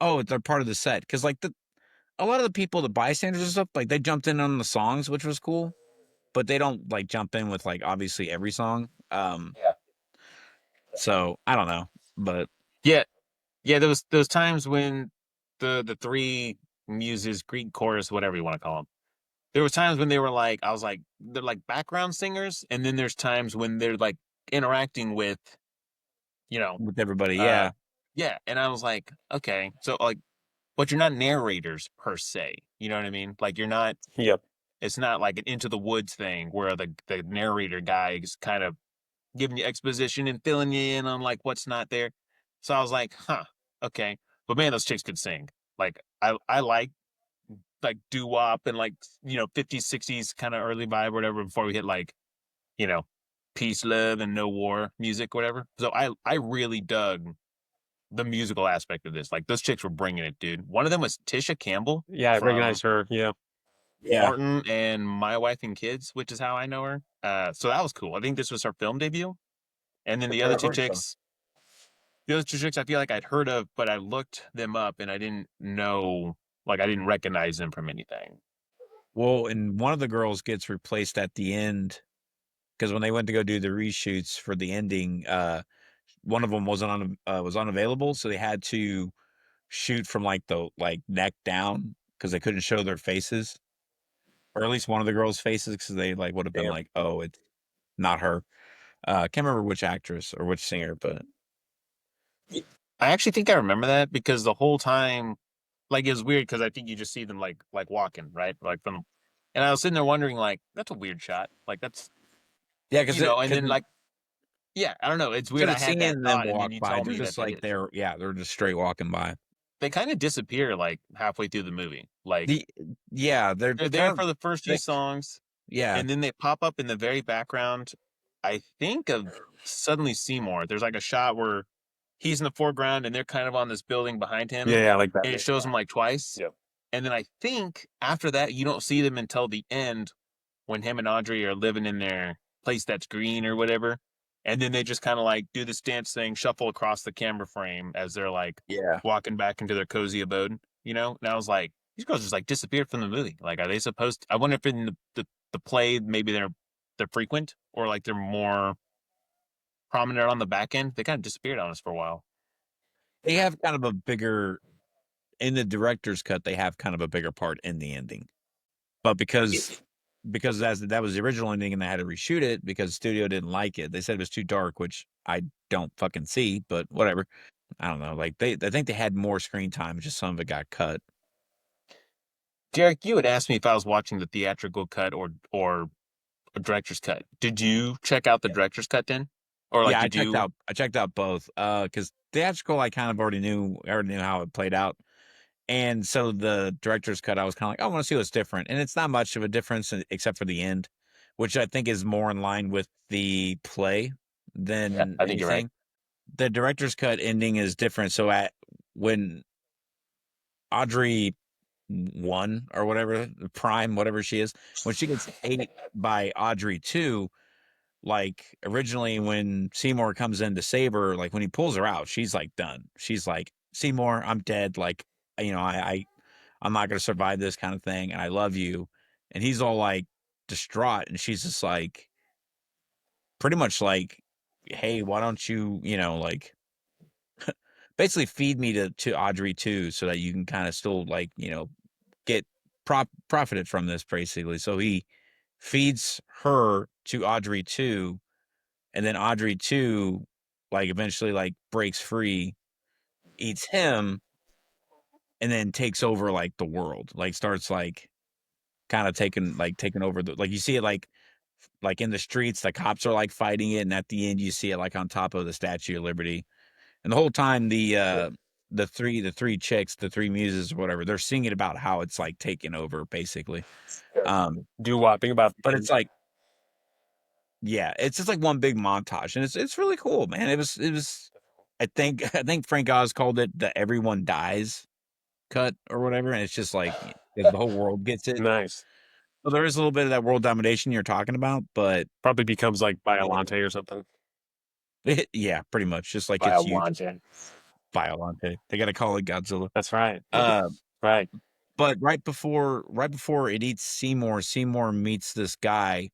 oh, they're part of the set. Because like a lot of the people, the bystanders and stuff, like they jumped in on the songs, which was cool, but they don't like jump in with like obviously every song. yeah, So I don't know, but yeah, yeah. There was times when the three muses, Greek chorus, whatever you want to call them. There was times when they were like, I was like, they're like background singers, and then there's times when they're like interacting with, you know, with everybody, uh, yeah, yeah. And I was like, okay, so like, but you're not narrators per se. You know what I mean? Like you're not. Yep. It's not like an Into the Woods thing where the narrator guy is kind of giving you exposition and filling you in on like what's not there. So I was like, huh, okay. But man, those chicks could sing. Like I like doo wop and like 50s, 60s kind of early vibe or whatever before we hit like, you know, peace, love, and no war music, whatever. So I really dug the musical aspect of this. Like those chicks were bringing it, dude. One of them was Tisha Campbell Yeah, I from recognize her. Yeah. yeah. Martin and My Wife and Kids, which is how I know her. So that was cool. I think this was her film debut. And then I believe so. the other two chicks, I feel like I'd heard of, but I looked them up and I didn't know, like I didn't recognize them from anything. Well, and one of the girls gets replaced at the end because when they went to go do the reshoots for the ending, one of them was unavailable, so they had to shoot from like the like neck down because they couldn't show their faces, or at least one of the girls' faces, because they like would have been Damn. like, oh, it's not her. Can't remember which actress or which singer, but I actually think I remember that because the whole time, like it was weird because I think you just see them like walking, right? Like from, and I was sitting there wondering, like, that's a weird shot. Like that's yeah, because and then like Yeah, I don't know. It's weird. Instead I of had that seeing them thought, and then walk you by, tell they're me that just they like did. they're just straight walking by. They kind of disappear like halfway through the movie. Like They're they're there kind for of the first few thick. songs, Yeah, and then they pop up in the very background. I think of suddenly Seymour. There's like a shot where he's in the foreground, and they're kind of on this building behind him, Yeah, like that. and it shows him like twice. Yep. And then I think after that, you don't see them until the end when him and Audrey are living in their place that's green or whatever. And then they just kind of like do this dance thing, shuffle across the camera frame as they're like yeah. walking back into their cozy abode, And I was like, these girls just like disappeared from the movie. Like, are they supposed to, I wonder if in the play, maybe they're frequent or like they're more prominent on the back end. They kind of disappeared on us for a while. They have kind of a bigger in the director's cut. They have kind of a bigger part in the ending, but because that was the original ending and they had to reshoot it because the studio didn't like it. They said it was too dark, which I don't fucking see, but whatever. I don't know. Like I think they had more screen time, just some of it got cut. Derek, you had asked me if I was watching the theatrical cut or a director's cut. Did you check out the director's cut then? Or like, Yeah, did you? I checked out both. Because theatrical, I kind of already knew how it played out. And so the director's cut, I was kind of like, I want to see what's different. And it's not much of a difference except for the end, which I think is more in line with the play than I think you're right. anything. The director's cut ending is different. So when Audrey one or whatever, prime, whatever she is, when she gets ate by Audrey II, like originally when Seymour comes in to save her, like when he pulls her out, she's like done. She's like, Seymour, I'm dead. Like, I'm not gonna survive this kind of thing, and I love you. And he's all like distraught, and she's just like pretty much like, hey, why don't you, like basically feed me to Audrey too, so that you can kind of still like, get profited from this basically. So he feeds her to Audrey too, and then Audrey too, like eventually like breaks free, eats him, and then takes over like the world, like starts like kind of taking over the, like you see it like in the streets, the cops are like fighting it, and at the end you see it like on top of the Statue of Liberty, and the whole time the three chicks, the three muses or whatever, they're singing about how it's like taking over basically. Doo-wopping about, But it's like, yeah, it's just like one big montage, and it's really cool, man. It was. I think Frank Oz called it the "Everyone Dies" cut or whatever, and it's just like the whole world gets it. nice. So there is a little bit of that world domination you're talking about, but Probably becomes like Biolante or something. yeah, pretty much just like it's huge. Biolante. Biolante. They got to call it Godzilla. That's right. Uh, Right. but right before it eats Seymour, Seymour meets this guy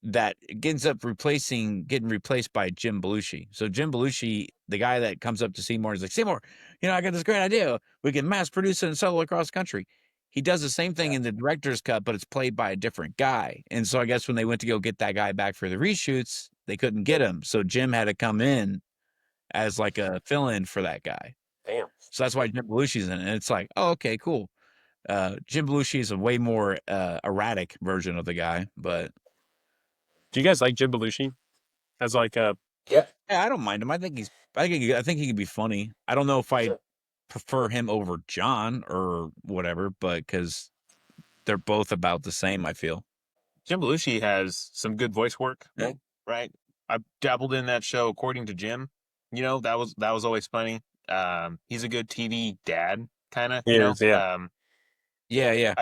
that ends up getting replaced by Jim Belushi. So Jim Belushi, the guy that comes up to Seymour, is like, Seymour, I got this great idea. We can mass produce it and sell it across the country. He does the same thing in the director's cut, but it's played by a different guy. And so I guess when they went to go get that guy back for the reshoots, they couldn't get him. So Jim had to come in as like a fill-in for that guy. Damn. So that's why Jim Belushi's in it. And it's like, oh, okay, cool. Jim Belushi is a way more erratic version of the guy, but Do you guys like Jim Belushi as like a? yeah, I don't mind him. I think he could be funny. I don't know if I prefer him over John or whatever, but because they're both about the same, I feel. Jim Belushi has some good voice work, Yeah. right? I dabbled in that show According to Jim. That was always funny. He's a good TV dad, kind of. Yeah. Yeah.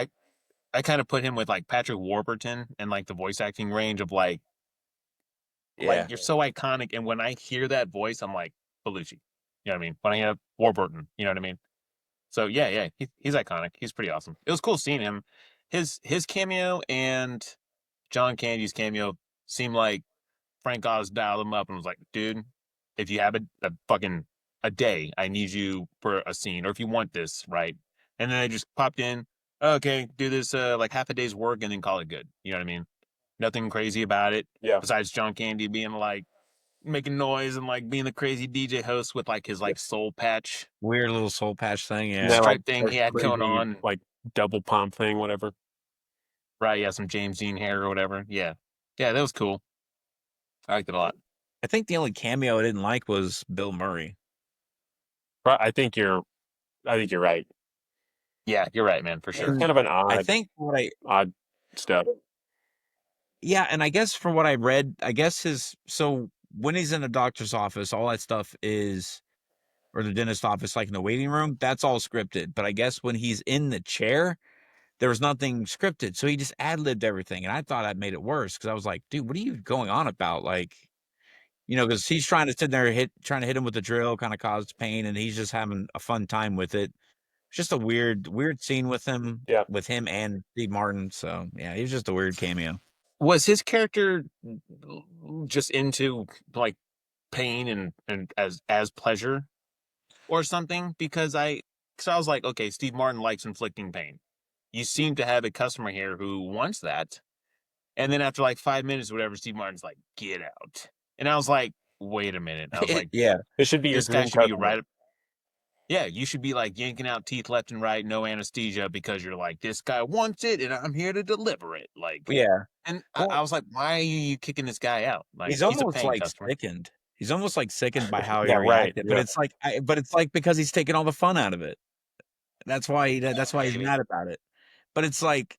I kind of put him with like Patrick Warburton and like the voice acting range of like you're so iconic. And when I hear that voice, I'm like Belushi. You know what I mean? When I hear Warburton, you know what I mean? So yeah, he's iconic. He's pretty awesome. It was cool seeing him. His cameo and John Candy's cameo seemed like Frank Oz dialed him up and was like, dude, if you have a fucking a day, I need you for a scene, or if you want this, right? And then they just popped in, okay, do this like half a day's work and then call it good. You know what I mean? Nothing crazy about it. Yeah. Besides John Candy being like making noise and like being the crazy DJ host with like his like soul patch Weird little soul patch thing. Yeah. Yeah, stripe thing he had crazy, going on. like double pump thing, whatever. Right, yeah, some James Dean hair or whatever. Yeah. Yeah, that was cool. I liked it a lot. I think the only cameo I didn't like was Bill Murray. I think you're right. Yeah, you're right, man, for sure. It's kind of an I think odd stuff. yeah, and I guess from what I read, I guess so when he's in the doctor's office, all that stuff is, or the dentist office, like in the waiting room, that's all scripted. But I guess when he's in the chair, there was nothing scripted, so he just ad-libbed everything, and I thought that made it worse because I was like, dude, what are you going on about? Like, because he's trying to sit there, trying to hit him with the drill, kind of caused pain, and he's just having a fun time with it. It's just a weird scene with him, Yeah. and Steve Martin. So yeah, he was just a weird cameo. Was his character just into like pain and as pleasure or something? Because I was like, okay, Steve Martin likes inflicting pain. You seem to have a customer here who wants that. And then after like 5 minutes or whatever, Steve Martin's like, get out. And I was like, wait a minute. I was like, Yeah, It should be your this guy dream should be customer. right. Yeah, you should be like yanking out teeth left and right, no anesthesia, because you're like, this guy wants it and I'm here to deliver it. Like, yeah. and Well, I was like, why are you kicking this guy out? Like, he's he's a almost paying like customer. sickened. He's almost like sickened by how he Yeah, right, reacted. But yeah. it's like because he's taking all the fun out of it. That's why he's Maybe. mad about it. But it's like,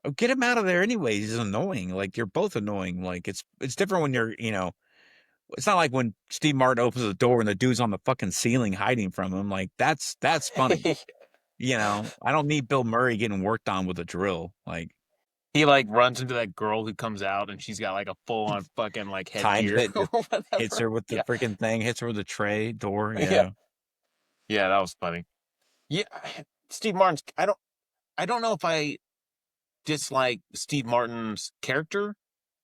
oh, get him out of there anyway. He's annoying. Like, you're both annoying. Like, it's different when you're, it's not like when Steve Martin opens the door and the dude's on the fucking ceiling hiding from him. Like, that's funny. I don't need Bill Murray getting worked on with a drill. Like, He like runs into that girl who comes out and she's got like a full on fucking like times headgear it, or whatever. hits her with the Yeah. freaking thing, hits her with the tray door. Yeah. Yeah. Yeah, that was funny. Yeah, Steve Martin's. I don't know if I dislike Steve Martin's character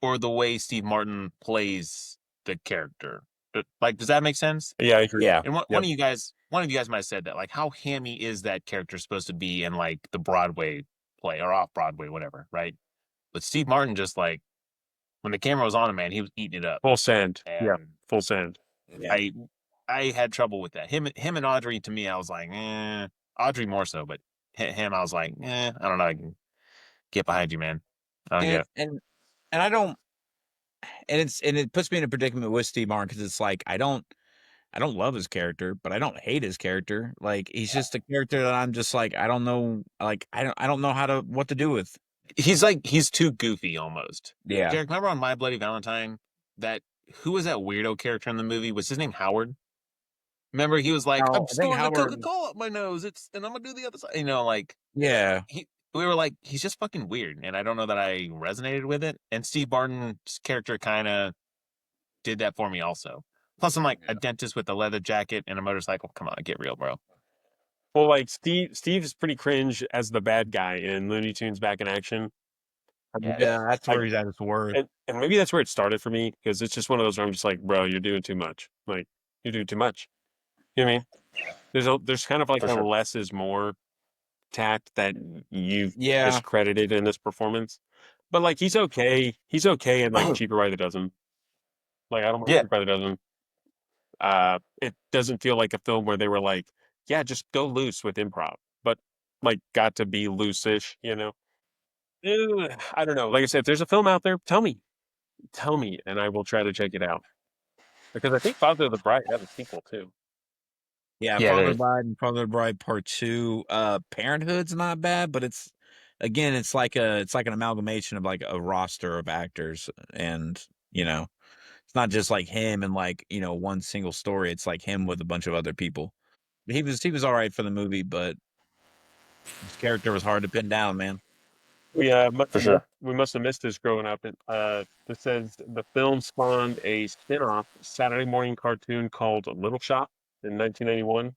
or the way Steve Martin plays the character. But, like, does that make sense? Yeah, I agree. Yeah. And one of you guys might have said that. Like, how hammy is that character supposed to be in like the Broadway play or off Broadway, whatever, right? But Steve Martin just like when the camera was on him, man, he was eating it up. Full send. Yeah, And full send. Yeah. I had trouble with that. Him and Audrey, to me, I was like, Audrey more so, but him, I was like, I don't know. I can get behind you, man. I don't get it. And I don't, and it puts me in a predicament with Steve Martin because it's like I don't love his character, but I don't hate his character. Like, he's just a character that I'm just like, I don't know, like I don't know what to do with. He's too goofy almost. Yeah. Derek, remember on My Bloody Valentine who was that weirdo character in the movie? Was his name Howard? Remember, he was like, No, I'm I think snorting the Howard- Coca-Cola up my nose. And I'm gonna do the other side. Like Yeah. we were like, he's just fucking weird, and I don't know that I resonated with it. And Steve Martin's character kind of did that for me also. Plus, I'm like a dentist with a leather jacket and a motorcycle. Come on, get real, bro. Well, like Steve is pretty cringe as the bad guy in Looney Tunes Back in Action. Yeah, that's where he's at his word. And maybe that's where it started for me because it's just one of those where I'm just like, bro, you're doing too much. Like, you're doing too much. You know what I mean? There's kind of like a less is more tact that you've discredited in this performance. But like, he's okay. He's okay in like Cheaper by the Dozen. Like, I don't mind Cheaper by the Dozen. It doesn't feel like a film where they were like, yeah, just go loose with improv, but like got to be loose-ish, I don't know. Like I said, if there's a film out there, tell me, and I will try to check it out. Because I think Father of the Bride has a sequel too. Yeah, Father of the Bride and Father of the Bride Part 2. Parenthood's not bad, but it's like an amalgamation of like a roster of actors, and it's not just like him and like one single story. It's like him with a bunch of other people. He was all right for the movie, but his character was hard to pin down, man. We must have missed this growing up. This says the film spawned a spin-off Saturday morning cartoon called Little Shop in 1991.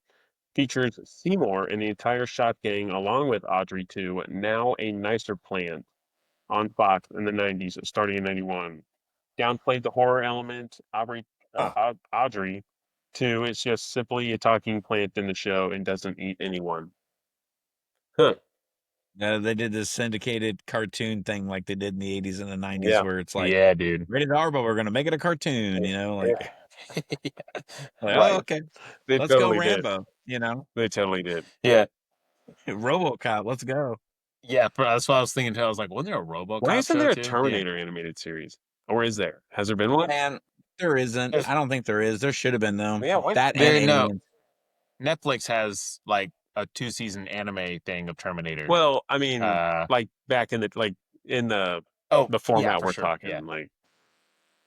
Features Seymour and the entire Shop gang along with Audrey II, now a nicer plant, on Fox in the 90s, starting in 91. Downplayed the horror element. Audrey II is just simply a talking plant in the show and doesn't eat anyone. Huh. They did this syndicated cartoon thing like they did in the 80s and the 90s where it's like, yeah, dude, rated R, but we're going to make it a cartoon, like, Right. oh, okay. They Let's totally go Rambo, They totally did. Yeah. RoboCop, let's go. Yeah, that's what I was thinking too. I was like, wasn't there a RoboCop Why isn't show there a too? Terminator animated series? Or is there? Has there been one? Man, there isn't. There's- I don't think there is. There should have been though. Yeah, why- That There- and no. Aliens. Netflix has like a 2-season anime thing of Terminator. Well, I mean, Uh, like back in the oh, the format for we're sure, talking, yeah.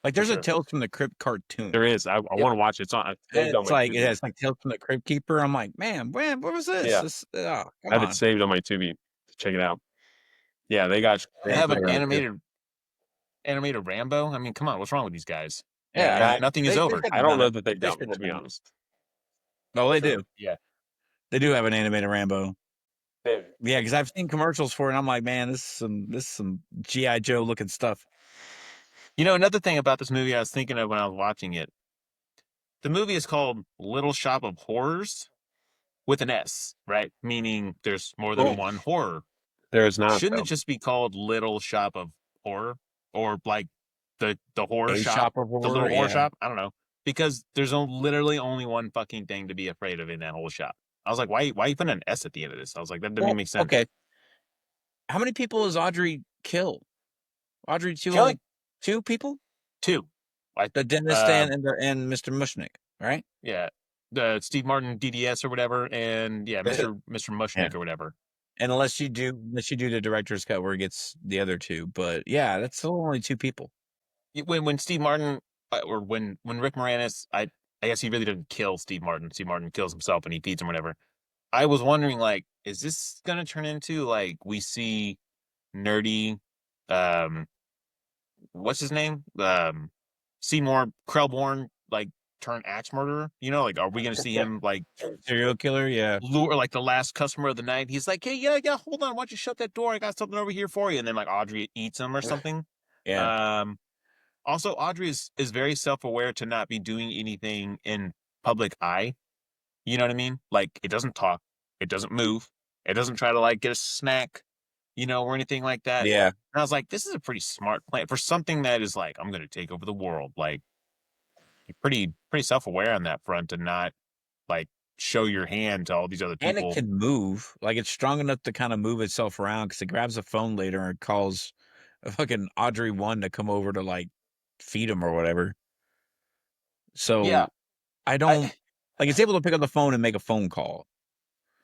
Like there's sure. a Tales from the Crypt cartoon. there is. I want to watch it. It's on. And saved on it's my like Tubi. it's like Tales from the Crypt Keeper. I'm like, man, what was this? Yeah. Oh, I come have on. it saved on my Tubi to check it out. Yeah, they got. They have an Terminator. animated Rambo. I mean, come on, what's wrong with these guys? Yeah, And nothing is they over. should have I don't done know it. that they They don't. should To have be done it. honest, Oh, they do. Yeah. They do have an animated Rambo. They- Yeah, because I've seen commercials for it. And I'm like, man, this is some GI Joe looking stuff. You know, another thing about this movie I was thinking of when I was watching it. The movie is called Little Shop of Horrors with an S, right? Meaning there's more than one horror. there is not. Shouldn't though. it just be called Little Shop of Horror, or like the horror A shop, shop of the little horror, horror yeah. shop? I don't know, because there's literally only one fucking thing to be afraid of in that whole shop. I was like, why you putting an S at the end of this? I was like, that doesn't even make sense. Okay. How many people does Audrey kill? Audrey II, Killing- only 2 people? 2. The dentist and Mr. Mushnick, right? Yeah, the Steve Martin DDS or whatever, and yeah, Mr. Mushnick or whatever. And unless you do the director's cut where it gets the other 2, but yeah, that's still only 2 people. When Steve Martin or when Rick Moranis, I guess he really didn't kill Steve Martin. Steve Martin kills himself and he feeds him whatever. I was wondering, like, is this gonna turn into like we see nerdy, what's his name, Seymour Krelborn, like turn axe murderer? You know, like, are we gonna see him like Serial killer, yeah. lure like the last customer of the night? He's like, hey, yeah, hold on, why don't you shut that door? I got something over here for you. And then like Audrey eats him or something. Yeah. Also, Audrey is very self-aware to not be doing anything in public eye. You know what I mean? Like, it doesn't talk, it doesn't move, it doesn't try to like get a snack, you know, or anything like that. Yeah. And I was like, this is a pretty smart plan for something that is like, I'm going to take over the world. Like, you're pretty self-aware on that front and not like show your hand to all these other And people. it can move. Like it's strong enough to kind of move itself around because it grabs a phone later and calls a fucking Audrey I to come over to like feed him or whatever. So Yeah. I don't like it's able to pick up the phone and make a phone call.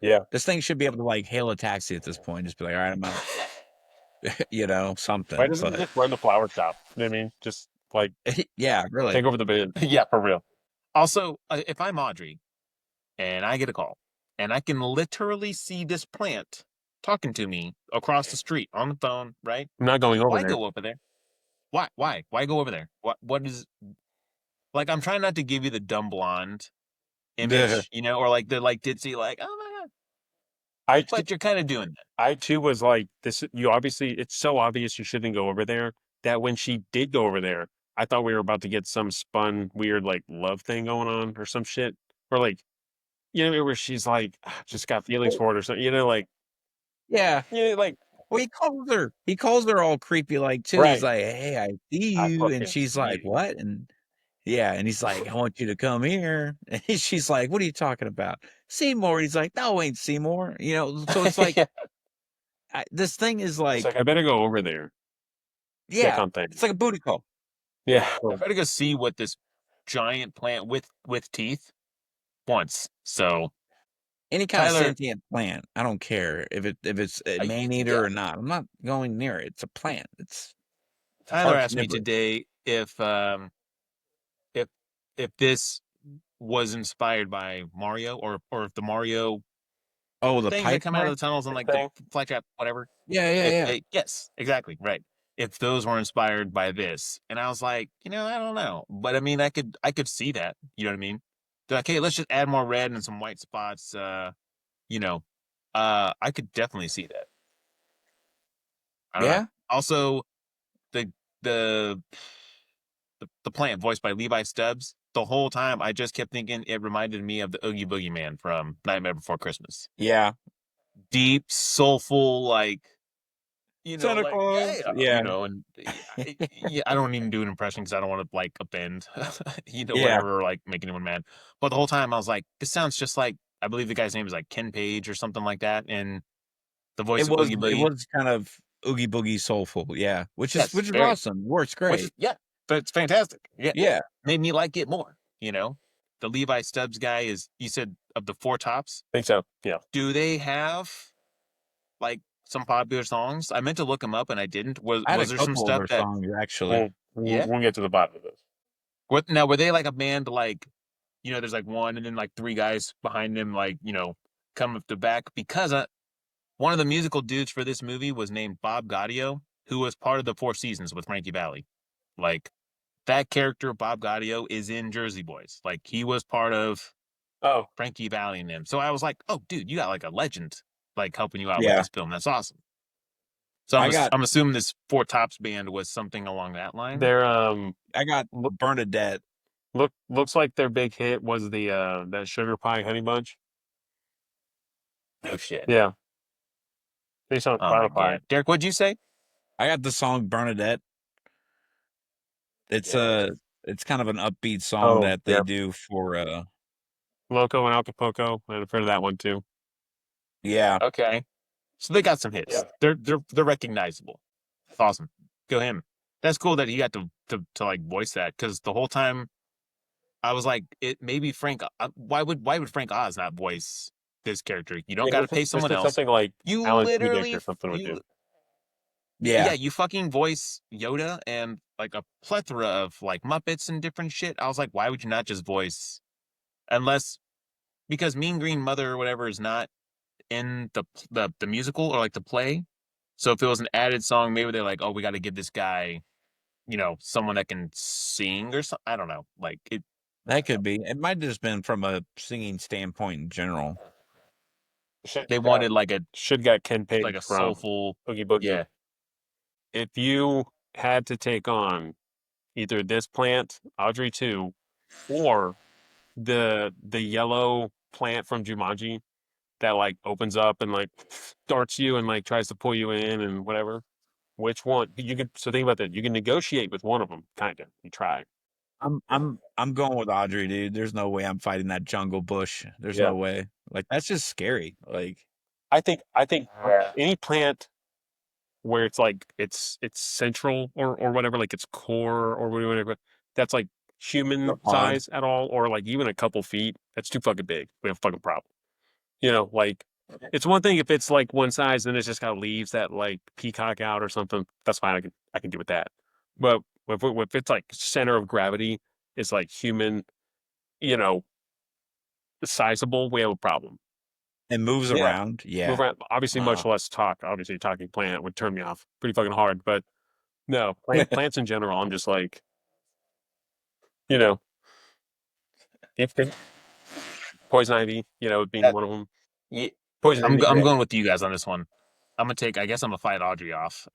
Yeah. This thing should be able to like hail a taxi at this point. Just be like, all right, I'm out. You know, something. Why doesn't it But just run the flower shop? You know what I mean, just like yeah, really. take over the bid. Yeah, for real. Also, if I'm Audrey and I get a call and I can literally see this plant talking to me across the street on the phone, right? I'm not going over Why there. go over there? Why go over there? What is, like, I'm trying not to give you the dumb blonde image, you know, or like the like ditzy, like, oh my God, but you're kind of doing that. I too was like, this. You obviously, it's so obvious you shouldn't go over there. That when she did go over there, I thought we were about to get some spun weird like love thing going on or some shit, or like, you know, where she's like just got feelings for it or something. You know, like Yeah. like Well, he calls her all creepy like too. Right. He's like, hey, I see I you. fucking And she's see like, you. what? And yeah, and he's like, I want you to come here. And she's like, what are you talking about? Seymour. He's like, no, ain't Seymour. You know, so it's like, this thing is it's like, like I better go over there. Check yeah, on things. it's like a booty call. Yeah. I better go see what this giant plant with teeth wants. So Any kind Tyler- of sentient plant, I don't care if it's a man eater yeah. or not. I'm not going near it. It's a plant. It's Tyler Park asked me Nibbler. today if this was inspired by Mario or if the Mario the things pipe that come out of plant? the tunnels and like thing? the fly trap, whatever. Yeah. Yes, exactly, right. If those were inspired by this, and I was like, you know, I don't know, but I mean, I could see that. You know what I mean? They're like, hey, let's just add more red and some white spots. You know, I could definitely see that. I don't know. Yeah. Also, the plant voiced by Levi Stubbs. The whole time, I just kept thinking it reminded me of the Oogie Boogie Man from Nightmare Before Christmas. Yeah. Deep, soulful, like, you know, Santa like, Claus. yeah, you know, and I don't even do an impression because I don't want to like offend, you know, Yeah. whatever, or like make anyone mad. But the whole time I was like, this sounds just like, I believe the guy's name is like Ken Page or something like that, and the voice of Oogie Boogie. It was kind of Oogie Boogie soulful, yeah. Which is Yes, very. awesome. Works great. Yeah, it's fantastic. Yeah, Yeah. made me like it more. You know, the Levi Stubbs guy is. You said of the Four Tops. I think so. Yeah. Do they have like some popular songs? I meant to look them up and I didn't. I had a Was there some couple of stuff their that? songs actually. Yeah. We'll get to the bottom of this. What now? Were they like a band like? You know, there's like one and then like three guys behind them, like come up the back because one of the musical dudes for this movie was named Bob Gaudio, who was part of the Four Seasons with Frankie Valli. Like that character, Bob Gaudio, is in Jersey Boys. Like he was part of Oh, Frankie Valli and them. So I was like, oh, dude, you got like a legend like helping you out with Yeah. this film. That's awesome. So I'm assuming this Four Tops band was something along that line. they're I got Bernadette. looks like their big hit was the that Sugar Pie Honey Bunch. Oh shit. Yeah. Based on Oh my Spotify. God. Derek, what'd you say? I got the song Bernadette. It's it's kind of an upbeat song that they do for Loco and Acapulco. I've heard of that one too. yeah. Okay. So they got some hits. Yeah. They're recognizable. That's awesome. Go him. That's cool that he got to like voice that because the whole time I was like, it maybe Frank. Why would Frank Oz not voice this character? You don't got to pay someone else. Something like You Alan literally Tudyk or something would do. Yeah. You fucking voice Yoda and like a plethora of like Muppets and different shit. I was like, why would you not just voice unless because Mean Green Mother or whatever is not in the musical or like the play. So if it was an added song, maybe they're like, oh, we got to give this guy, someone that can sing or something. I don't know. Like it. That could be. It might have just been from a singing standpoint in general. They wanted like should got Ken Page like a from soulful Boogie Boogie. Yeah. If you had to take on either this plant, Audrey II, or the yellow plant from Jumanji that like opens up and like darts you and like tries to pull you in and whatever, which one you could? So think about that. You can negotiate with one of them, kind of. You try. I'm going with Audrey, dude. There's no way I'm fighting that jungle bush. There's no way. Like that's just scary. Like I think any plant where it's like it's central or whatever, like its core or whatever, that's like human size at all, or like even a couple feet, that's too fucking big. We have a fucking problem. Like it's one thing if it's like one size and it's just got leaves that like peacock out or something. That's fine. I can deal with that. But if it's like center of gravity is like human, sizable, we have a problem. it moves around. Yeah. Move around. Obviously, much less talk. Obviously, talking plant would turn me off pretty fucking hard. But no, plants in general, I'm just like, if poison ivy, being one of them. Yeah. I'm going with you guys on this one. I'm gonna fight Audrey off.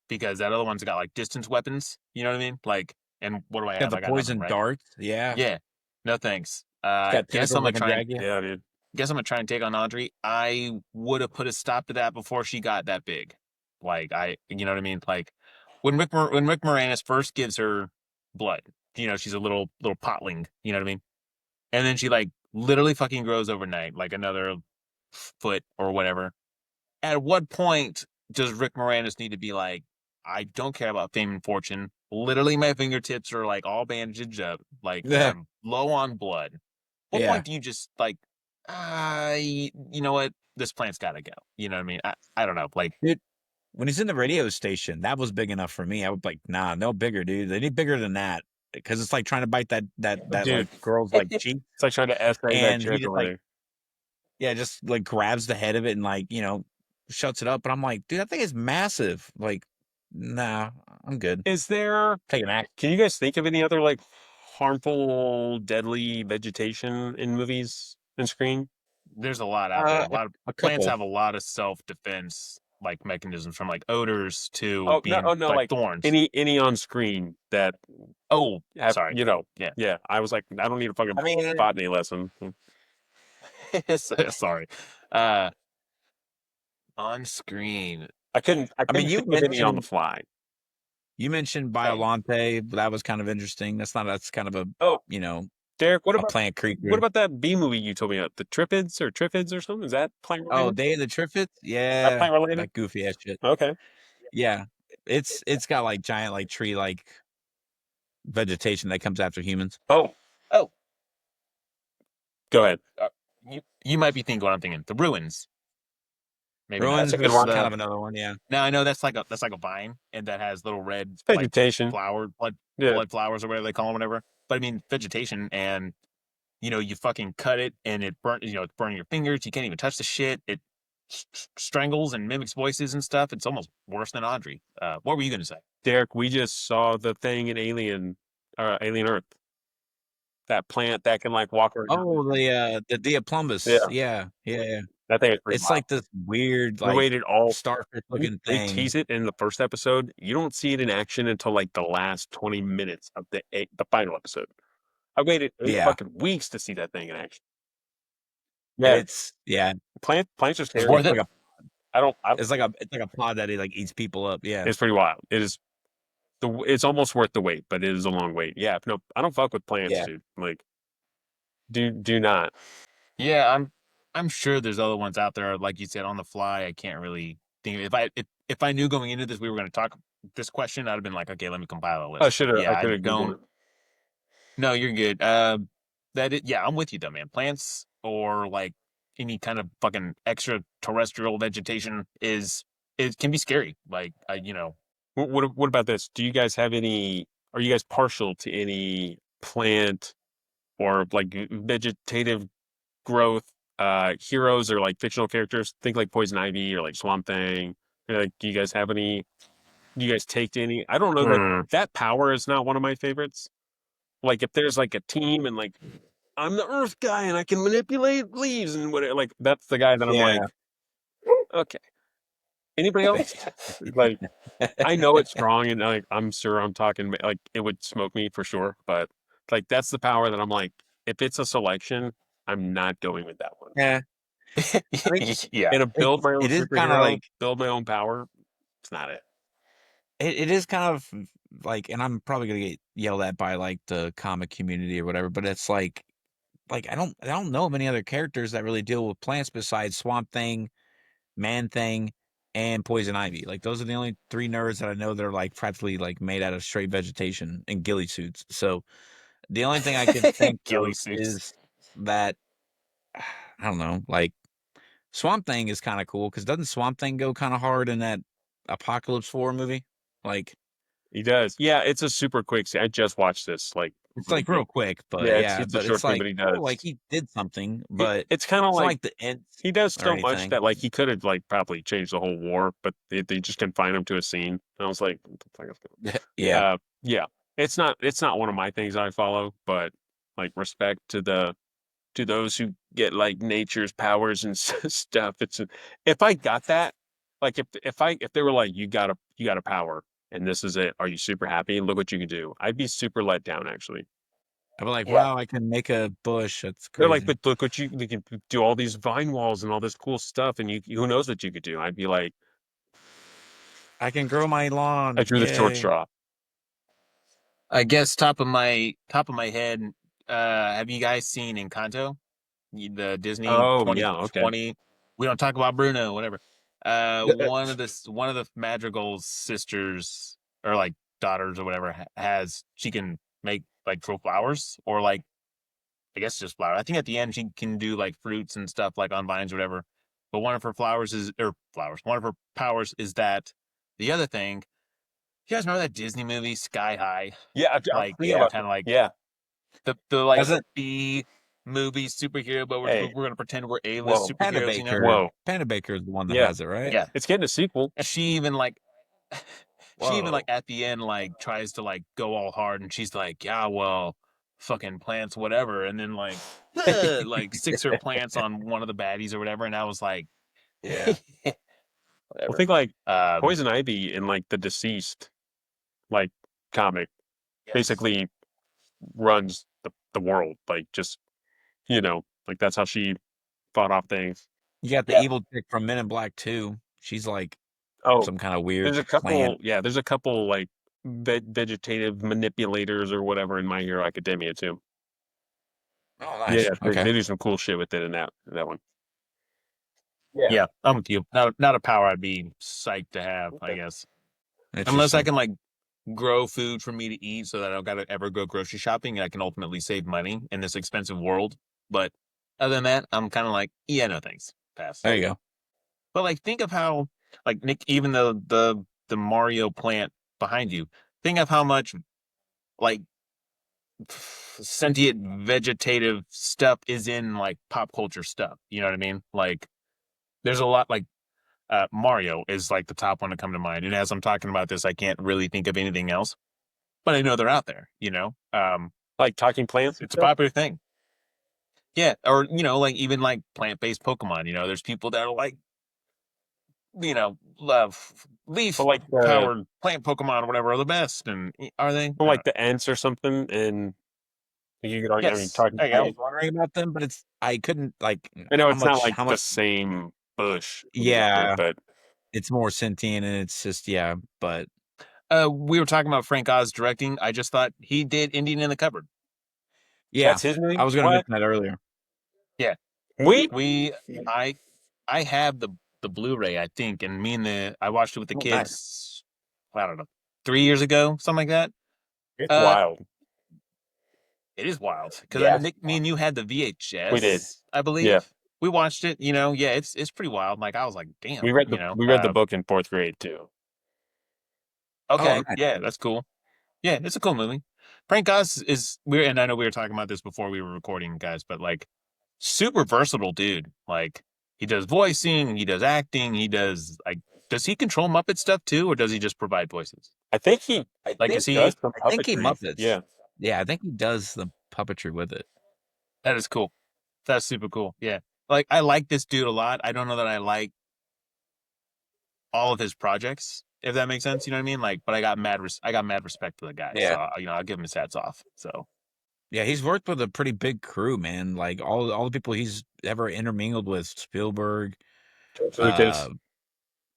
Because that other one's got like distance weapons. You know what I mean? Like, and what do I have? The poison darts. Yeah. Yeah. No thanks. Guess I'm gonna try. Yeah, dude. Guess I'm gonna try and take on Audrey. I would have put a stop to that before she got that big. Like you know what I mean? Like when Rick Moranis first gives her blood, she's a little potling. You know what I mean? And then she like literally fucking grows overnight, like another foot or whatever. At what point does Rick Moranis need to be like, I don't care about fame and fortune. Literally, my fingertips are like all bandaged up, like I'm low on blood. What point do you just like, you know what? This plant's got to go. You know what I mean? I don't know. Like, dude, when he's in the radio station, that was big enough for me. I was like, nah, no bigger, dude. They need bigger than that because it's like trying to bite that like girl's like cheek. It's like trying to aspirate that he just, like, just like grabs the head of it and like shuts it up. But I'm like, dude, that thing is massive. Like, nah, I'm good. Is there take an act? Can you guys think of any other like harmful, deadly vegetation in movies and screen? There's a lot out there. A lot of plants have a lot of self-defense like mechanisms, from like odors to like thorns. Any on screen that sorry. Yeah. I was like, I don't need a fucking botany lesson. Sorry. On screen. I couldn't you think of any on the fly. You mentioned Biolante, but that was kind of interesting. That's kind of a Derek, what about plant creature? What about that B movie you told me about? The Triffids or something? Is that plant related? Oh, Day of the Triffids? Yeah. That plant related? That goofy ass shit. Okay. Yeah. It's got like giant like tree like vegetation that comes after humans. Oh, go ahead. You might be thinking what I'm thinking. The ruins. Maybe not. Ruins That's a good is one. kind of another one, yeah. No, I know that's like a vine, and that has little red Vegetation. like Yeah. blood flowers or whatever they call them, whatever. But I mean vegetation, and you fucking cut it, and it burnt. It's burning your fingers. You can't even touch the shit. It strangles and mimics voices and stuff. It's almost worse than Audrey. What were you gonna say? Derek, we just saw the thing in Alien Earth. That plant that can like walk around. Oh, the Diaplumbus. Yeah. Yeah. That thing is pretty It's wild. like this weird, We like waited all starfish looking They thing. tease it in the first episode. You don't see it in action until like the last 20 minutes of the final episode. I waited fucking weeks to see that thing in action. Yeah, plants are scary. Worth it. It's like a pod that like eats people up. Yeah. It's pretty wild. It is. It's almost worth the wait, but it is a long wait. Yeah, no, I don't fuck with plants, dude. Like, do not. Yeah, I'm sure there's other ones out there, like you said, on the fly. I can't really think of it. If I knew going into this we were going to talk this question, I'd have been like, okay, let me compile a list. I should have. Yeah, I could have don't. Googled. No, you're good. I'm with you though, man. Plants or like any kind of fucking extraterrestrial vegetation it can be scary. Like What about this? Do you guys have any? Are you guys partial to any plant or like vegetative growth heroes or like fictional characters? Think like Poison Ivy or like Swamp Thing. Like, do you guys have any? Do you guys take to any? I don't know that power is not one of my favorites. Like if there's like a team and like I'm the Earth guy and I can manipulate leaves and whatever, like that's the guy that I'm like, okay. Anybody else? Like, I know it's strong and like I'm sure I'm talking like it would smoke me for sure, but like that's the power that I'm like, if it's a selection, I'm not going with that one. Yeah. Yeah. And a build my own It is superhero, kind of like build my own power. It's not it. it is kind of like, and I'm probably gonna get yelled at by like the comic community or whatever, but it's like I don't know of any other characters that really deal with plants besides Swamp Thing, Man Thing, and Poison Ivy. Like those are the only three nerds that I know that are like practically like made out of straight vegetation and ghillie suits. So the only thing I can think Ghillie of suits. is that I don't know, like Swamp Thing is kind of cool because doesn't Swamp Thing go kind of hard in that Apocalypse 4 movie? Like He does. Yeah, it's a super quick scene. I just watched this. Like it's like real quick, but it's a but short it's thing, like but he does. like he did something, but it's kind of it's like, like the end. he does or so much anything. that like he could have like probably changed the whole war, but they just confine him to a scene. And I was like, what the fuck is going on? Yeah. It's not one of my things I follow, but like respect to those who get like nature's powers and stuff. If I got that, like if they were like, you got a power and this is it, are you super happy? Look what you can do. I'd be super let down actually. I'd be like, wow, I can make a bush. That's crazy. They're like, but look what you can do, all these vine walls and all this cool stuff, and you who knows what you could do. I'd be like, I can grow my lawn. I drew the short Yay. straw. I guess top of my head, have you guys seen Encanto? The Disney 2020. We don't talk about Bruno, whatever. One of the Madrigal's sisters or like daughters or whatever she can make like grow flowers or like I guess just flowers. I think at the end she can do like fruits and stuff like on vines or whatever. But one of her one of her powers is that the other thing. You guys remember that Disney movie Sky High? Yeah, like kind of like yeah. The like B movie superhero, but we're gonna pretend we're A-list Panda superheroes. Baker. Whoa. Panda Baker is the one that has it, right? Yeah, it's getting a sequel. and she even like at the end like tries to like go all hard, and she's like, yeah, well, fucking plants, whatever, and then like like sticks her plants on one of the baddies or whatever, and I was like, Yeah. I think like Poison Ivy in like the Deceased like comic basically runs the world, like just like that's how she fought off things. You got the evil chick from Men in Black 2. She's like some kind of weird There's a couple plant. there's a couple like vegetative manipulators or whatever in My Hero Academia too. Oh, nice. Yeah, Okay. they do some cool shit with it in that one. Yeah, I'm with you. Not a power I'd be psyched to have, I guess. Unless I can like grow food for me to eat so that I don't gotta ever go grocery shopping and I can ultimately save money in this expensive world. But other than that, I'm kind of like, yeah, no thanks, pass. There you go. But like, think of how, like Nick, even the Mario plant behind you, think of how much like sentient vegetative stuff is in like pop culture stuff. You know what I mean? Like, there's a lot like Mario is like the top one to come to mind. And as I'm talking about this, I can't really think of anything else, but I know they're out there. Like talking plants. It's a popular thing. Yeah, or like even like plant-based Pokemon. There's people that are like, love leaf But like powered plant Pokemon or whatever are the best. And are they? like the Ents or something, and you could argue. I mean, Yes. talking. There you I go. was wondering about them, but I couldn't like I know how it's not much like how the much. same bush. Yeah, but it's more sentient and it's just but We were talking about Frank Oz directing. I just thought he did Indian in the Cupboard. yeah, that's his name. I was going to What? mention that earlier. Yeah, We I have the Blu-ray, I think, and I watched it with the Oh, nice. kids. I don't know, 3 years ago, something like that. it's Uh, wild. it is wild because Yeah. Nick, me and you had the We did. VHS, I believe. Yeah. We watched it. Yeah, it's pretty wild. Like I was like, damn. We read the book in 4th grade too. Okay, nice. yeah, that's cool. Yeah, it's a cool movie. Frank Oz is weird, and I know we were talking about this before we were recording, guys, but like super versatile dude. Like he does voicing, he does acting, he does like does he control Muppet stuff too, or does he just provide voices? I think he Like is he does some I think he puppetry. Muppets. Yeah. Yeah, I think he does the puppetry with it. that is cool. That's super cool. Yeah. Like I like this dude a lot. I don't know that I like all of his projects, if that makes sense. You know what I mean? Like, but I got mad respect for the guy. Yeah. So I'll give him his hats off. So Yeah, he's worked with a pretty big crew, man. Like all the people he's ever intermingled with, Spielberg, Lucas.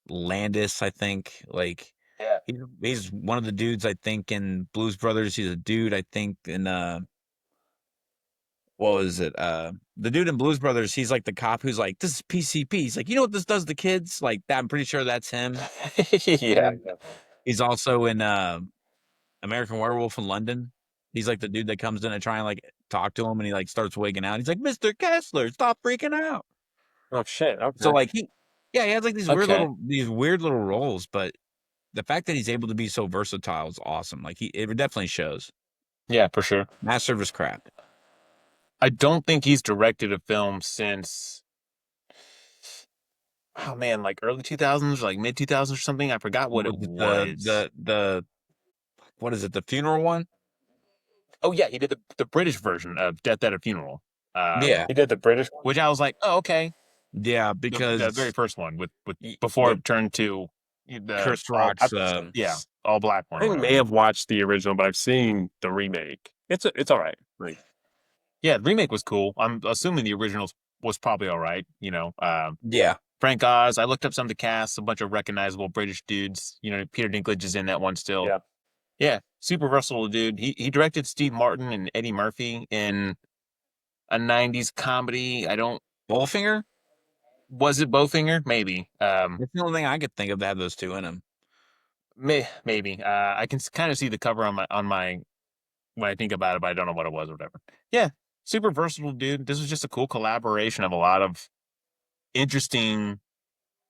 Landis, I think. Like yeah. he's one of the dudes I think in Blues Brothers. He's a dude I think in what was it? The dude in Blues Brothers, he's like the cop who's like, this is PCP. He's like, you know what this does to kids? Like that, I'm pretty sure that's him. yeah. He's also in American Werewolf in London. He's like the dude that comes in and try and like talk to him and he like starts wigging out. He's like, Mr. Kessler, stop freaking out. Oh shit. Okay. So like he has like these Okay. weird little roles, but the fact that he's able to be so versatile is awesome. Like it definitely shows. Yeah, for sure. Master of his craft. I don't think he's directed a film since, oh man, like early 2000s, like mid 2000s or something. I forgot what it was. The what is it? The funeral one? Oh yeah, he did the British version of Death at a Funeral. Yeah. He did the British. Which I was like, oh okay. Yeah, because the very first one with before it turned to the Chris Rock's all black one. I may have watched the original, but I've seen the remake. It's all right. Like, yeah, the remake was cool. I'm assuming the original was probably all right. yeah. Frank Oz. I looked up some of the cast, a bunch of recognizable British dudes. Peter Dinklage is in that one still. Yeah. Yeah, super versatile dude. He directed Steve Martin and Eddie Murphy in a 90s comedy. Bullfinger? Was it Bowfinger? Maybe. That's the only thing I could think of that had those two in him. Maybe. I can kind of see the cover on my when I think about it, but I don't know what it was or whatever. Yeah, super versatile dude. This was just a cool collaboration of a lot of interesting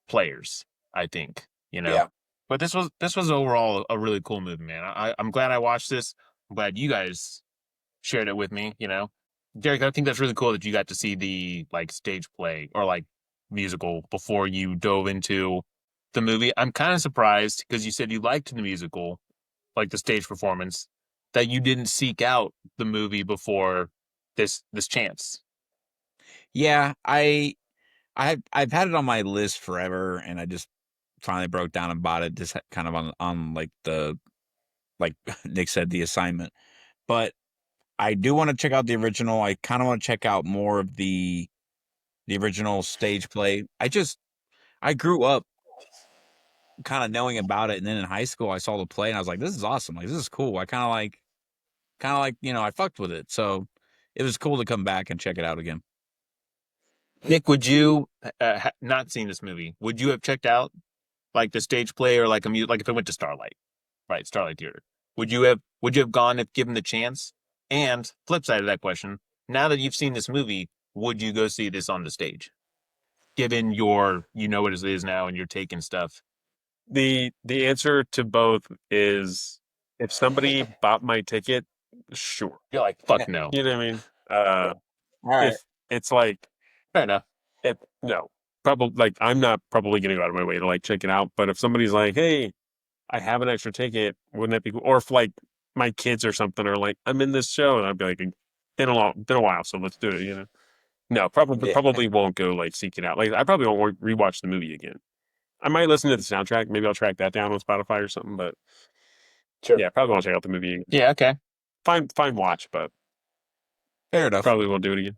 players, I think. Yeah. But this was overall a really cool movie, man. I'm glad I watched this. I'm glad you guys shared it with me. Derek, I think that's really cool that you got to see the like stage play or like musical before you dove into the movie. I'm kind of surprised because you said you liked the musical, like the stage performance, that you didn't seek out the movie before this chance. Yeah, I've had it on my list forever, and I just finally broke down and bought it, just kind of on like like Nick said, the assignment. But I do want to check out the original. I kind of want to check out more of the original stage play. I grew up kind of knowing about it, and then in high school I saw the play and I was like, this is awesome. Like this is cool. I kind of like I fucked with it. So it was cool to come back and check it out again. Nick, would you not seen this movie? Would you have checked out like the stage play or like like if it went to Starlight, right? Starlight Theater. Would you have gone if given the chance? And flip side of that question, now that you've seen this movie, would you go see this on the stage? Given you know what it is now and you're taking stuff. The answer to both is if somebody bought my ticket, sure. You're like, fuck no. You know what I mean? All right. If it's like, Fair enough. no, probably like I'm not probably going to go out of my way to like check it out. But if somebody's like, hey, I have an extra ticket, wouldn't that be cool? Or if like my kids or something are like, I'm in this show, and I'd be like, been a while, so let's do it. You know? No, probably won't go like seek it out. Like I probably won't rewatch the movie again. I might listen to the soundtrack. Maybe I'll track that down on Spotify or something. But yeah, probably won't check out the movie again. Yeah, okay. Fine watch, but Fair enough. probably won't do it again.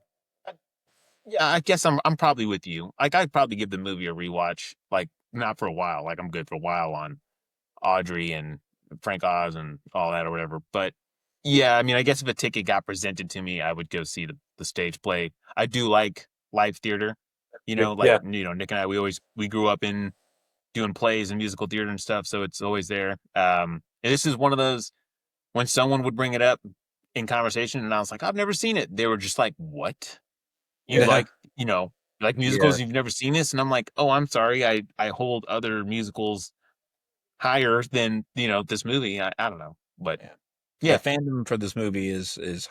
Yeah, I guess I'm probably with you. Like I'd probably give the movie a rewatch. Like not for a while. Like I'm good for a while on Audrey and Frank Oz and all that or whatever. But yeah, I mean, I guess if a ticket got presented to me, I would go see the stage play. I do like live theater. You know, like Nick and I, we grew up in doing plays and musical theater and stuff, so it's always there. And this is one of those when someone would bring it up in conversation, and I was like, I've never seen it. They were just like, what? You like, like musicals, you've never seen this? And I'm like, oh, I'm sorry. I hold other musicals higher than, this movie. I don't know. But yeah, fandom for this movie is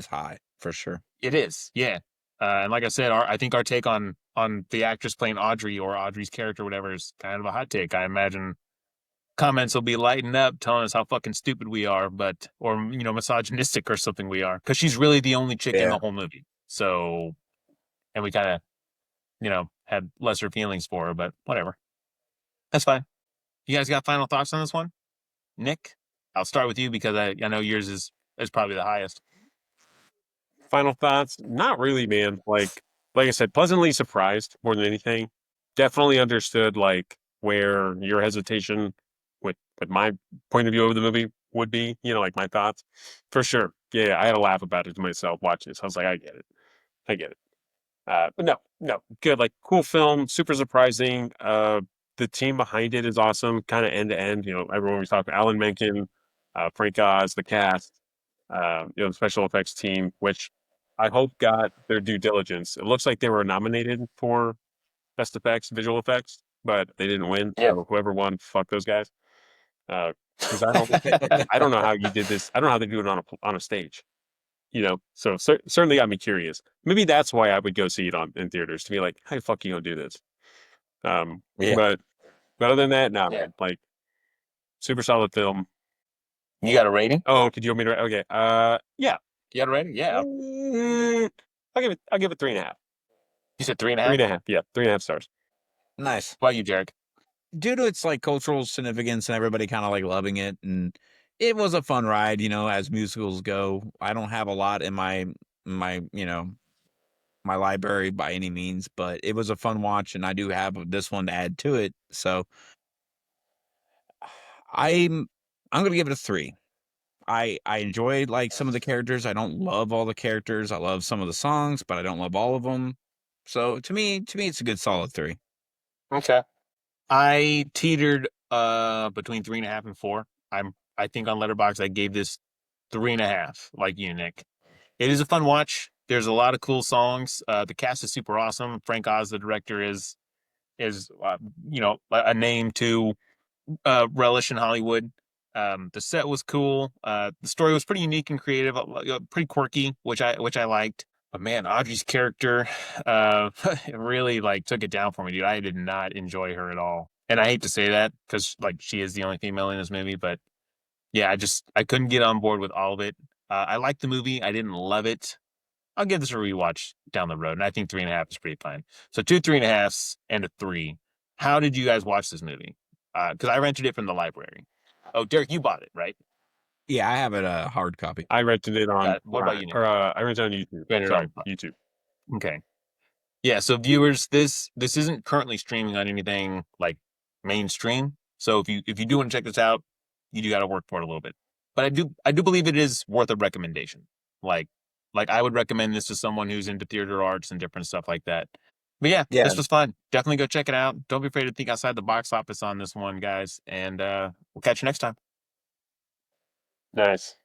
high for sure. It is. Yeah. And like I said, I think our take on the actress playing Audrey or Audrey's character, whatever, is kind of a hot take. I imagine comments will be lighting up, telling us how fucking stupid we are, or misogynistic or something we are, because she's really the only chick in the whole movie. So, and we kind of, had lesser feelings for her, but whatever. That's fine. You guys got final thoughts on this one? Nick, I'll start with you because I know yours is probably the highest. Final thoughts? Not really, man. Like I said, pleasantly surprised more than anything. Definitely understood like where your hesitation with my point of view of the movie would be, like my thoughts. For sure. Yeah, I had a laugh about it to myself watching this. I was like, I get it. But no, good. Like cool film, super surprising. The team behind it is awesome, kind of end to end. Everyone we talked about, Alan Menken, Frank Oz, the cast, the special effects team, which I hope got their due diligence. It looks like they were nominated for best effects, visual effects, but they didn't win. Yeah. So whoever won, fuck those guys. Because I don't know how you did this. I don't know how they do it on a stage. So certainly got me curious. Maybe that's why I would go see it in theaters, to be like, how the fuck you gonna do this? But other than that, man, like super solid film. You got a rating? Oh, could you want me to? Okay. Yeah. You got a rating? Yeah. I'll give it 3.5. You said 3.5? 3.5. Yeah, 3.5 stars. Nice. What about you, Jarek? Due to its like cultural significance and everybody kind of like loving it, and it was a fun ride, as musicals go. I don't have a lot in my my library by any means, but it was a fun watch, and I do have this one to add to it. So I'm gonna give it a 3. I enjoyed like some of the characters. I don't love all the characters. I love some of the songs, but I don't love all of them. So to me, it's a good solid 3. Okay. I teetered between 3.5 and 4. I think on Letterboxd I gave this 3.5, like you, Nick. It is a fun watch. There's a lot of cool songs. The cast is super awesome. Frank Oz, the director, is a name to relish in Hollywood. The set was cool. The story was pretty unique and creative, pretty quirky, which I liked. But man, Audrey's character, it really like took it down for me, dude. I did not enjoy her at all, and I hate to say that because like she is the only female in this movie. But yeah, I couldn't get on board with all of it. I liked the movie. I didn't love it. I'll give this a rewatch down the road, and I think 3.5 is pretty fine. So 2 3.5s and a 3. How did you guys watch this movie? Because I rented it from the library. Oh, Derek, you bought it, right? Yeah, I have it a hard copy. I rented it on. What about you, Nick? I rented it on YouTube. Sorry, YouTube. Okay. Yeah, so viewers, this isn't currently streaming on anything like mainstream. So if you do want to check this out, you do got to work for it a little bit. But I do believe it is worth a recommendation. Like I would recommend this to someone who's into theater arts and different stuff like that. But yeah, this was fun. Definitely go check it out. Don't be afraid to think outside the box office on this one, guys. And we'll catch you next time. Nice.